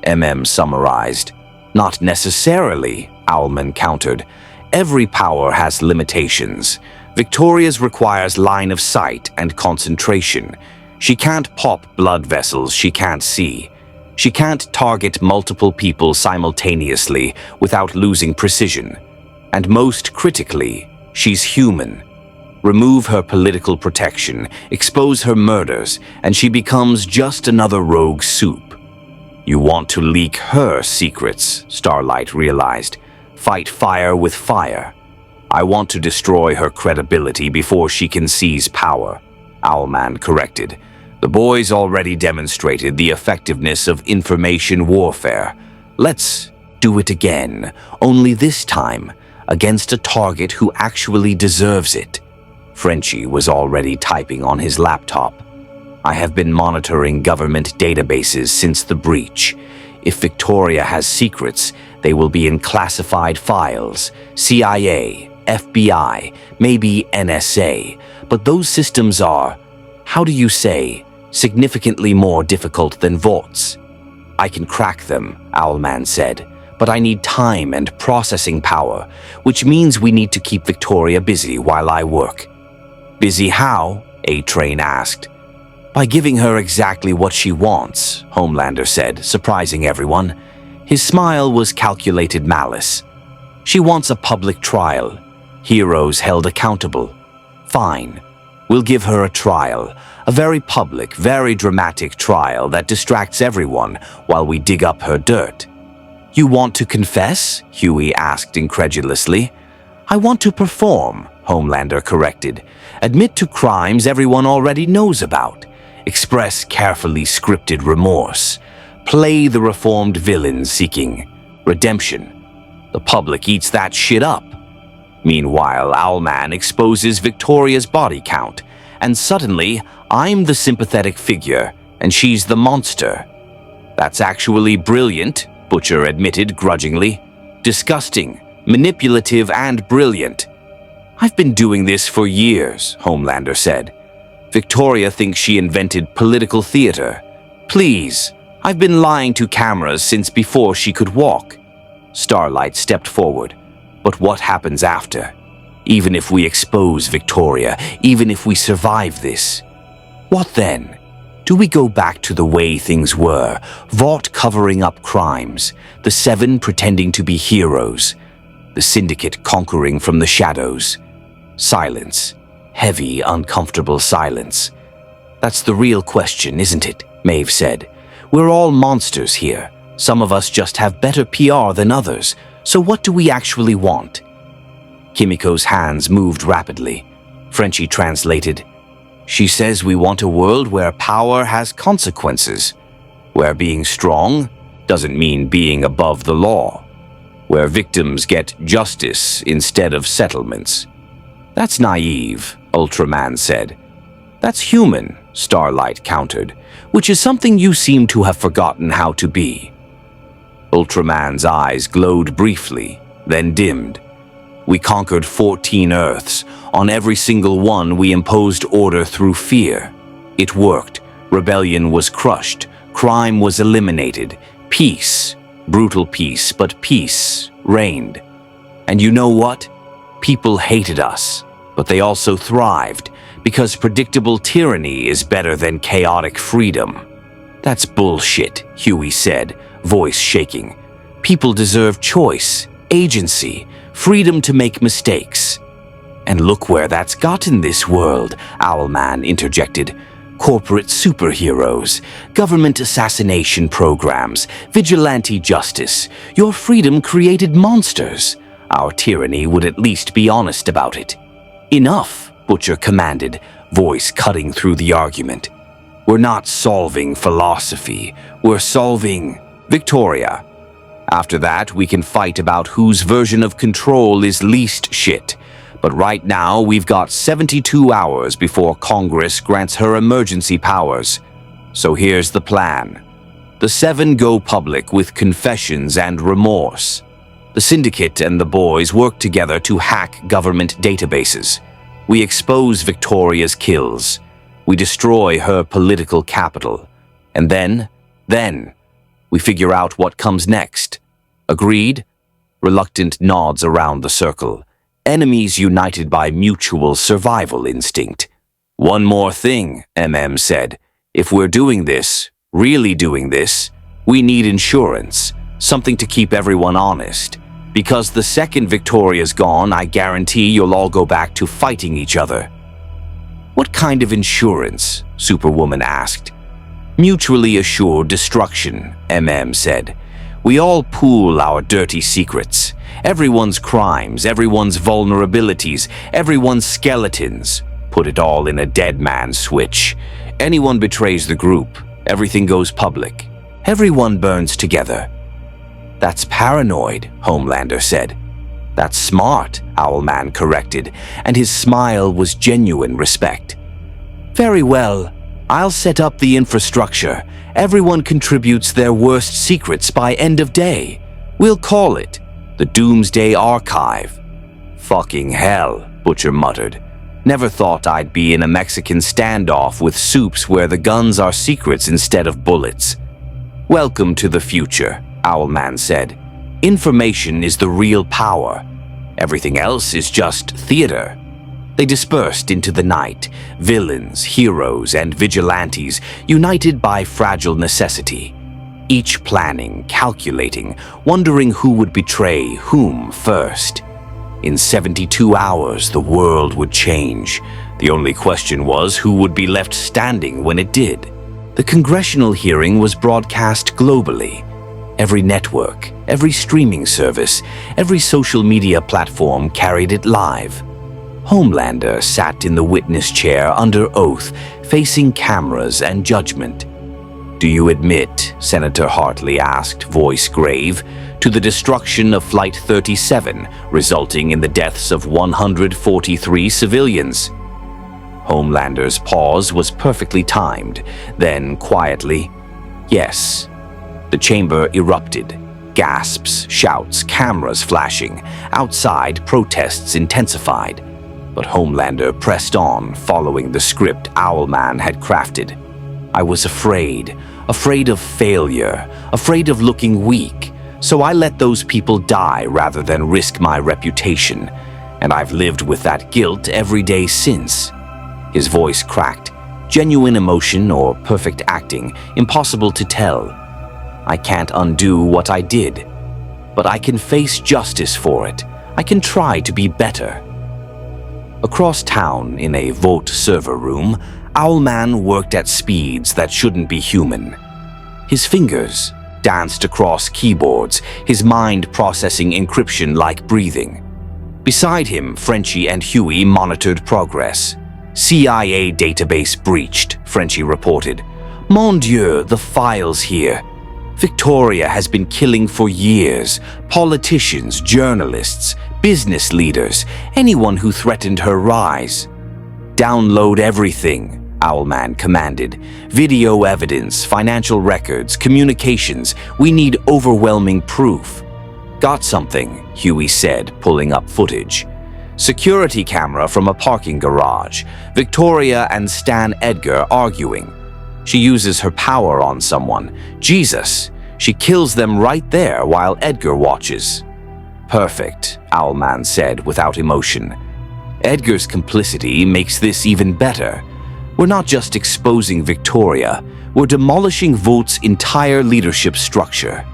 summarized. "Not necessarily," Owlman countered. "Every power has limitations. Victoria's requires line of sight and concentration. She can't pop blood vessels she can't see. She can't target multiple people simultaneously without losing precision. And most critically, she's human. Remove her political protection, expose her murders, and she becomes just another rogue soup." "You want to leak her secrets," Starlight realized. "Fight fire with fire. I want to destroy her credibility before she can seize power," Owlman corrected. "The boys already demonstrated the effectiveness of information warfare. Let's do it again, only this time against a target who actually deserves it." Frenchie was already typing on his laptop. "I have been monitoring government databases since the breach. If Victoria has secrets, they will be in classified files, CIA, FBI, maybe NSA, but those systems are, how do you say, significantly more difficult than Vaught's." "I can crack them," Owlman said, "but I need time and processing power, which means we need to keep Victoria busy while I work." "Busy how?" A-Train asked. "By giving her exactly what she wants," Homelander said, surprising everyone. His smile was calculated malice. "She wants a public trial. Heroes held accountable. Fine. We'll give her a trial. A very public, very dramatic trial that distracts everyone while we dig up her dirt." "You want to confess?" Huey asked incredulously. "I want to perform," Homelander corrected. "Admit to crimes everyone already knows about. Express carefully scripted remorse. Play the reformed villain seeking redemption. The public eats that shit up." Meanwhile, Owlman exposes Victoria's body count, and suddenly, I'm the sympathetic figure, and she's the monster. "That's actually brilliant," Butcher admitted grudgingly. "Disgusting, manipulative, and brilliant." "I've been doing this for years," Homelander said. "Victoria thinks she invented political theater. Please, I've been lying to cameras since before she could walk." Starlight stepped forward. "But what happens after? Even if we expose Victoria, even if we survive this, what then? Do we go back to the way things were, Vought covering up crimes, the Seven pretending to be heroes, the Syndicate conquering from the shadows?" Silence. Heavy, uncomfortable silence. "That's the real question, isn't it?" Maeve said. "We're all monsters here. Some of us just have better PR than others. So what do we actually want?" Kimiko's hands moved rapidly. Frenchie translated. "She says we want a world where power has consequences, where being strong doesn't mean being above the law, where victims get justice instead of settlements." "That's naive," Ultraman said. "That's human," Starlight countered, "which is something you seem to have forgotten how to be." Ultraman's eyes glowed briefly, then dimmed. "We conquered 14 Earths. On every single one, we imposed order through fear. It worked. Rebellion was crushed. Crime was eliminated. Peace, brutal peace, but peace reigned. And you know what? People hated us, but they also thrived, because predictable tyranny is better than chaotic freedom." "That's bullshit," Huey said, voice shaking. "People deserve choice, agency, freedom to make mistakes." "And look where that's gotten this world," Owlman interjected. "Corporate superheroes, government assassination programs, vigilante justice. Your freedom created monsters. Our tyranny would at least be honest about it." "Enough," Butcher commanded, voice cutting through the argument. "We're not solving philosophy. We're solving Victoria. After that, we can fight about whose version of control is least shit. But right now, we've got 72 hours before Congress grants her emergency powers. So here's the plan. The 7 go public with confessions and remorse. The Syndicate and the boys work together to hack government databases. We expose Victoria's kills. We destroy her political capital. And then, we figure out what comes next. Agreed?" Reluctant nods around the circle. Enemies united by mutual survival instinct. "One more thing," said. "If we're doing this, really doing this, we need insurance, something to keep everyone honest. Because the second Victoria's gone, I guarantee you'll all go back to fighting each other." "What kind of insurance?" Superwoman asked. "Mutually assured destruction," said. "We all pool our dirty secrets. Everyone's crimes, everyone's vulnerabilities, everyone's skeletons. Put it all in a dead man's switch. Anyone betrays the group, everything goes public. Everyone burns together." "That's paranoid," Homelander said. "That's smart," Owlman corrected, and his smile was genuine respect. "Very well. I'll set up the infrastructure. Everyone contributes their worst secrets by end of day. We'll call it the Doomsday Archive." "Fucking hell," Butcher muttered. "Never thought I'd be in a Mexican standoff with soups where the guns are secrets instead of bullets." "Welcome to the future," Owlman said. "Information is the real power. Everything else is just theater." They dispersed into the night, villains, heroes, and vigilantes, united by fragile necessity. Each planning, calculating, wondering who would betray whom first. In 72 hours, the world would change. The only question was who would be left standing when it did. The congressional hearing was broadcast globally. Every network, every streaming service, every social media platform carried it live. Homelander sat in the witness chair under oath, facing cameras and judgment. "Do you admit," Senator Hartley asked, voice grave, "to the destruction of Flight 37, resulting in the deaths of 143 civilians?" Homelander's pause was perfectly timed. Then, quietly, "Yes." The chamber erupted. Gasps, shouts, cameras flashing. Outside, protests intensified. But Homelander pressed on, following the script Owlman had crafted. "I was afraid of failure, afraid of looking weak, so I let those people die rather than risk my reputation, and I've lived with that guilt every day since." His voice cracked. Genuine emotion or perfect acting, impossible to tell. "I can't undo what I did, but I can face justice for it. I can try to be better." Across town, in a vote server room, Owlman worked at speeds that shouldn't be human. His fingers danced across keyboards, his mind processing encryption like breathing. Beside him, Frenchie and Huey monitored progress. "CIA database breached," Frenchie reported. "Mon Dieu, the files here. Victoria has been killing for years. Politicians, journalists, business leaders, anyone who threatened her rise. Download everything," Owlman commanded. Video evidence, financial records, communications. We need overwhelming proof. Got something, Huey said, pulling up footage. Security camera from a parking garage. Victoria and Stan Edgar arguing. She uses her power on someone. Jesus! She kills them right there while Edgar watches. Perfect, Owlman said without emotion. Edgar's complicity makes this even better. We're not just exposing Victoria, we're demolishing Volt's entire leadership structure.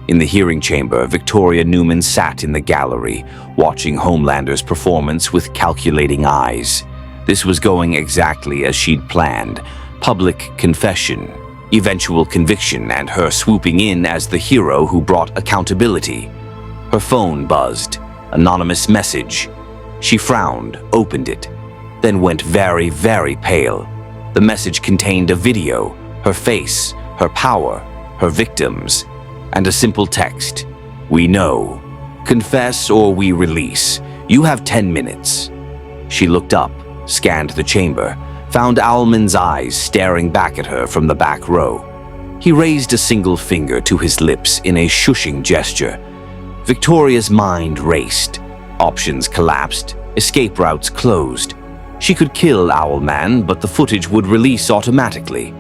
In the hearing chamber, Victoria Newman sat in the gallery, watching Homelander's performance with calculating eyes. This was going exactly as she'd planned. Public confession, eventual conviction, and her swooping in as the hero who brought accountability. Her phone buzzed. Anonymous message. She frowned, opened it, then went very, very pale. The message contained a video, her face, her power, her victims, and a simple text. We know. Confess or we release. You have 10 minutes. She looked up, scanned the chamber, found Owlman's eyes staring back at her from the back row. He raised a single finger to his lips in a shushing gesture. Victoria's mind raced. Options collapsed, escape routes closed. She could kill Owlman, but the footage would release automatically.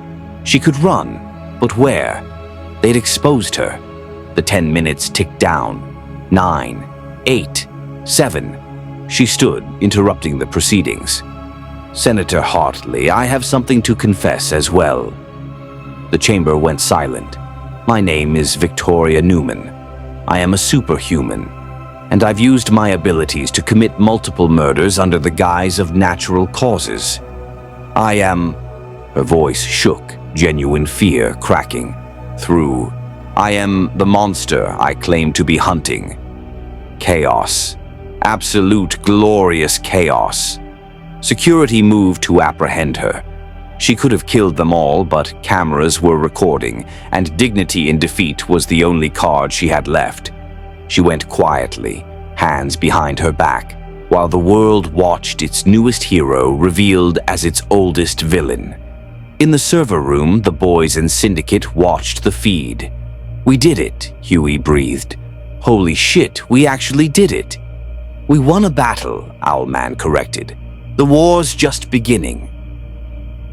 She could run, but where? They'd exposed her. The 10 minutes ticked down. 9, 8, 7. She stood, interrupting the proceedings. Senator Hartley, I have something to confess as well. The chamber went silent. My name is Victoria Newman. I am a superhuman, and I've used my abilities to commit multiple murders under the guise of natural causes. I am... Her voice shook, genuine fear cracking through. I am the monster I claim to be hunting. Chaos. Absolute glorious chaos. Security moved to apprehend her. She could have killed them all, but cameras were recording, and dignity in defeat was the only card she had left. She went quietly, hands behind her back, while the world watched its newest hero revealed as its oldest villain. In the server room, the boys and Syndicate watched the feed. We did it, Huey breathed. Holy shit, we actually did it. We won a battle, Owlman corrected. The war's just beginning.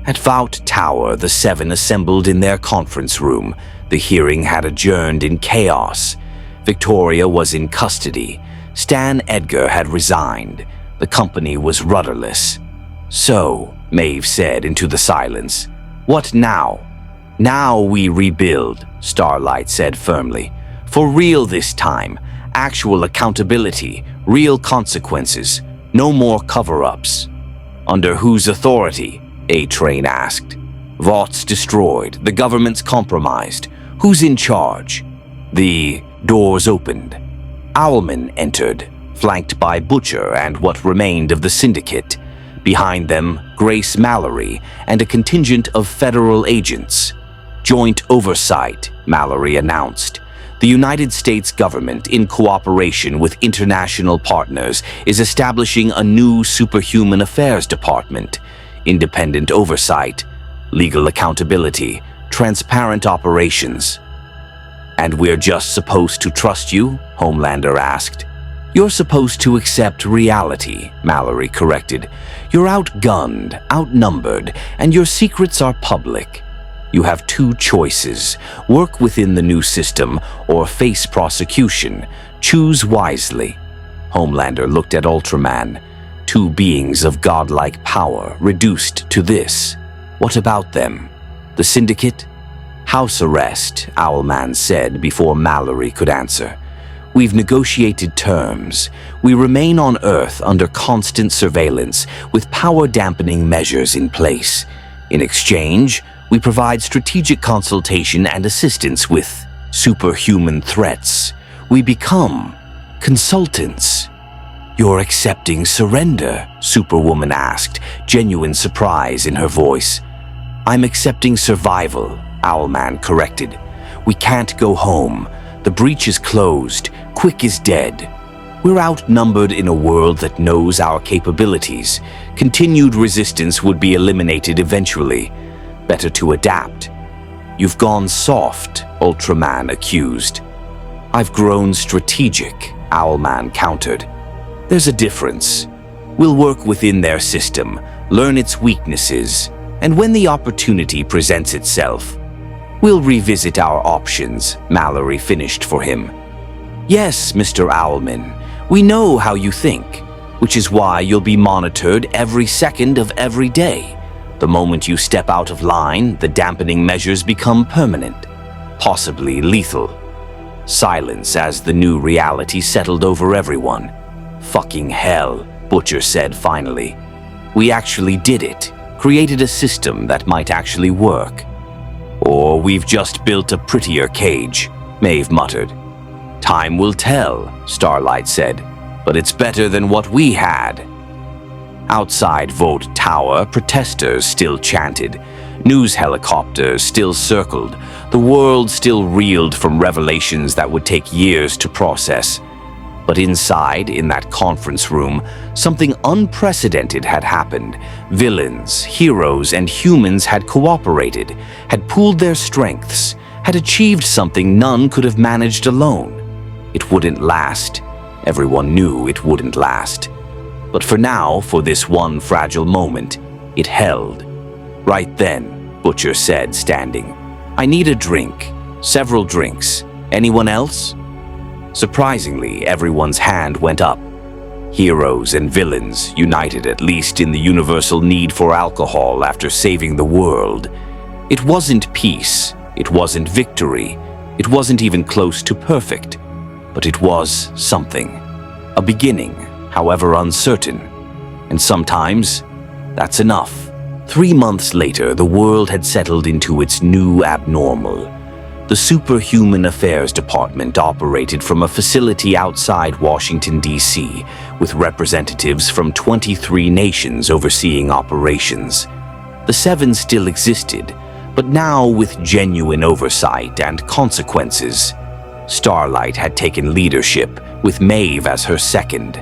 At Vout Tower, the 7 assembled in their conference room. The hearing had adjourned in chaos. Victoria was in custody. Stan Edgar had resigned. The company was rudderless. So, Maeve said into the silence, what now? Now we rebuild, Starlight said firmly. For real this time. Actual accountability, real consequences. No more cover-ups. Under whose authority? A-Train asked. Vault's destroyed, the government's compromised. Who's in charge? The doors opened. Owlman entered, flanked by Butcher and what remained of the Syndicate. Behind them, Grace Mallory and a contingent of federal agents. Joint oversight, Mallory announced. The United States government, in cooperation with international partners, is establishing a new superhuman affairs department. Independent oversight, legal accountability, transparent operations. And we're just supposed to trust you? Homelander asked. You're supposed to accept reality, Mallory corrected. You're outgunned, outnumbered, and your secrets are public. You have 2 choices. Work within the new system or face prosecution. Choose wisely. Homelander looked at Ultraman. 2 beings of godlike power reduced to this. What about them? The Syndicate? House arrest, Owlman said before Mallory could answer. We've negotiated terms. We remain on Earth under constant surveillance with power-dampening measures in place. In exchange, we provide strategic consultation and assistance with superhuman threats. We become consultants. You're accepting surrender? Superwoman asked, genuine surprise in her voice. I'm accepting survival, Owlman corrected. We can't go home. The breach is closed. Quick is dead. We're outnumbered in a world that knows our capabilities. Continued resistance would be eliminated eventually. Better to adapt. You've gone soft, Ultraman accused. I've grown strategic, Owlman countered. There's a difference. We'll work within their system, learn its weaknesses, and when the opportunity presents itself, we'll revisit our options, Mallory finished for him. Yes, Mr. Owlman, we know how you think, which is why you'll be monitored every second of every day. The moment you step out of line, the dampening measures become permanent, possibly lethal. Silence as the new reality settled over everyone. Fucking hell, Butcher said finally. We actually did it, created a system that might actually work. Or we've just built a prettier cage, Maeve muttered. Time will tell, Starlight said, but it's better than what we had. Outside Vote Tower, protesters still chanted. News helicopters still circled. The world still reeled from revelations that would take years to process. But inside, in that conference room, something unprecedented had happened. Villains, heroes, and humans had cooperated, had pooled their strengths, had achieved something none could have managed alone. It wouldn't last. Everyone knew it wouldn't last. But for now, for this one fragile moment, it held. Right then, Butcher said, standing. I need a drink. Several drinks. Anyone else? Surprisingly, everyone's hand went up. Heroes and villains, united at least in the universal need for alcohol after saving the world. It wasn't peace. It wasn't victory. It wasn't even close to perfect. But it was something. A beginning, however uncertain. And sometimes, that's enough. 3 months later, the world had settled into its new abnormal. The Superhuman Affairs Department operated from a facility outside Washington, D.C., with representatives from 23 nations overseeing operations. The 7 still existed, but now with genuine oversight and consequences. Starlight had taken leadership, with Maeve as her second.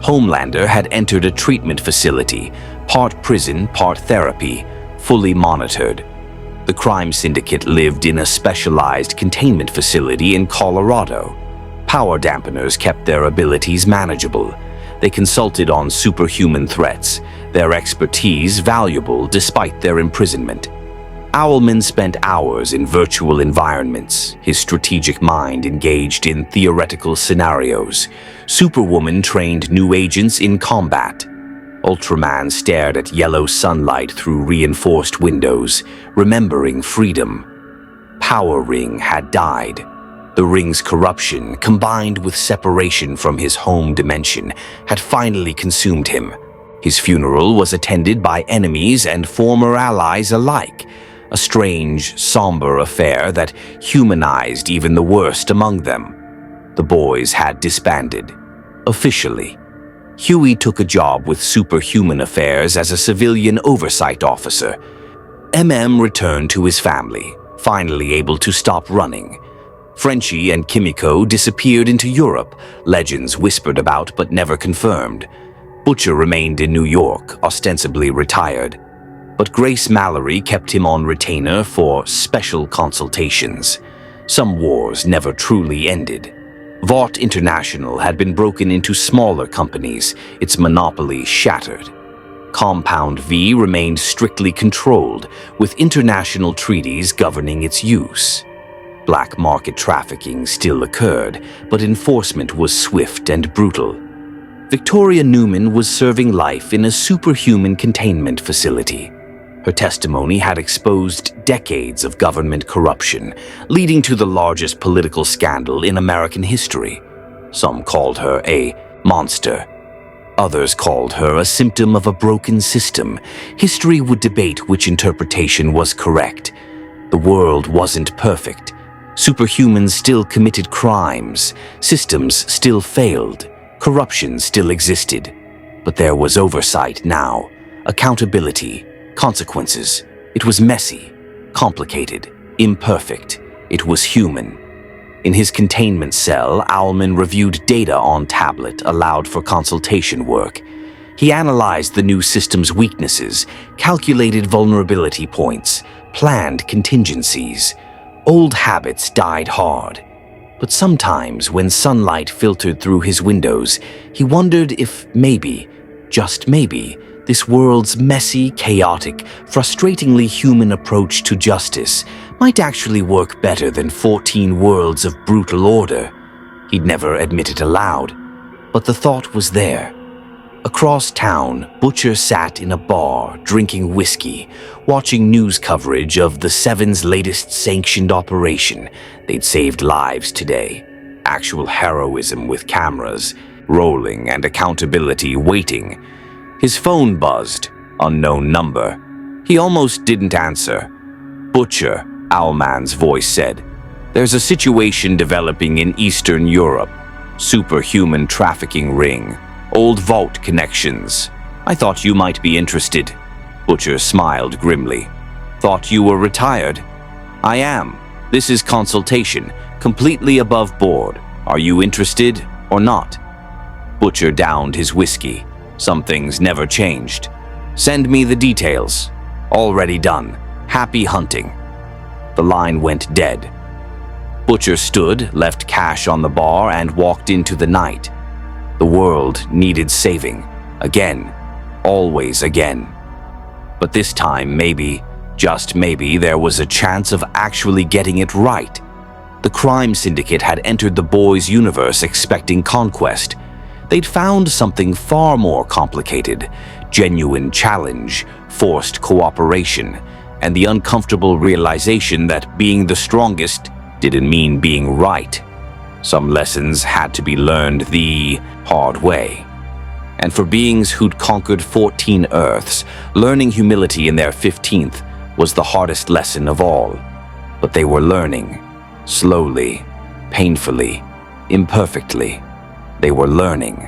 Homelander had entered a treatment facility, part prison, part therapy, fully monitored. The Crime Syndicate lived in a specialized containment facility in Colorado. Power dampeners kept their abilities manageable. They consulted on superhuman threats, their expertise valuable despite their imprisonment. Owlman spent hours in virtual environments, his strategic mind engaged in theoretical scenarios. Superwoman trained new agents in combat. Ultraman stared at yellow sunlight through reinforced windows, remembering freedom. Power Ring had died. The Ring's corruption, combined with separation from his home dimension, had finally consumed him. His funeral was attended by enemies and former allies alike. A strange, somber affair that humanized even the worst among them. The boys had disbanded. Officially. Huey took a job with Superhuman Affairs as a civilian oversight officer. MM returned to his family, finally able to stop running. Frenchie and Kimiko disappeared into Europe, legends whispered about but never confirmed. Butcher remained in New York, ostensibly retired. But Grace Mallory kept him on retainer for special consultations. Some wars never truly ended. Vought International had been broken into smaller companies, its monopoly shattered. Compound V remained strictly controlled, with international treaties governing its use. Black market trafficking still occurred, but enforcement was swift and brutal. Victoria Newman was serving life in a superhuman containment facility. Her testimony had exposed decades of government corruption, leading to the largest political scandal in American history. Some called her a monster. Others called her a symptom of a broken system. History would debate which interpretation was correct. The world wasn't perfect. Superhumans still committed crimes. Systems still failed. Corruption still existed. But there was oversight now. Accountability. Consequences. It was messy, complicated, imperfect. It was human. In his containment cell, Owlman reviewed data on tablet allowed for consultation work. He analyzed the new system's weaknesses, calculated vulnerability points, planned contingencies. Old habits died hard. But sometimes, when sunlight filtered through his windows, he wondered if maybe, just maybe, this world's messy, chaotic, frustratingly human approach to justice might actually work better than 14 worlds of brutal order. He'd never admit it aloud, but the thought was there. Across town, Butcher sat in a bar, drinking whiskey, watching news coverage of the Seven's latest sanctioned operation. They'd saved lives today. Actual heroism with cameras, rolling and accountability waiting. His phone buzzed, unknown number. He almost didn't answer. "Butcher," Owlman's voice said. "There's a situation developing in Eastern Europe. Superhuman trafficking ring. Old vault connections. I thought you might be interested." Butcher smiled grimly. "Thought you were retired?" "I am. This is consultation, completely above board. Are you interested or not?" Butcher downed his whiskey. Some things never changed. "Send me the details." "Already done. Happy hunting." The line went dead. Butcher stood, left cash on the bar, and walked into the night. The world needed saving. Again. Always again. But this time, maybe, just maybe, there was a chance of actually getting it right. The Crime Syndicate had entered the boys' universe expecting conquest. They'd found something far more complicated: genuine challenge, forced cooperation, and the uncomfortable realization that being the strongest didn't mean being right. Some lessons had to be learned the hard way. And for beings who'd conquered 14 Earths, learning humility in their 15th was the hardest lesson of all. But they were learning. Slowly, painfully, imperfectly. They were learning.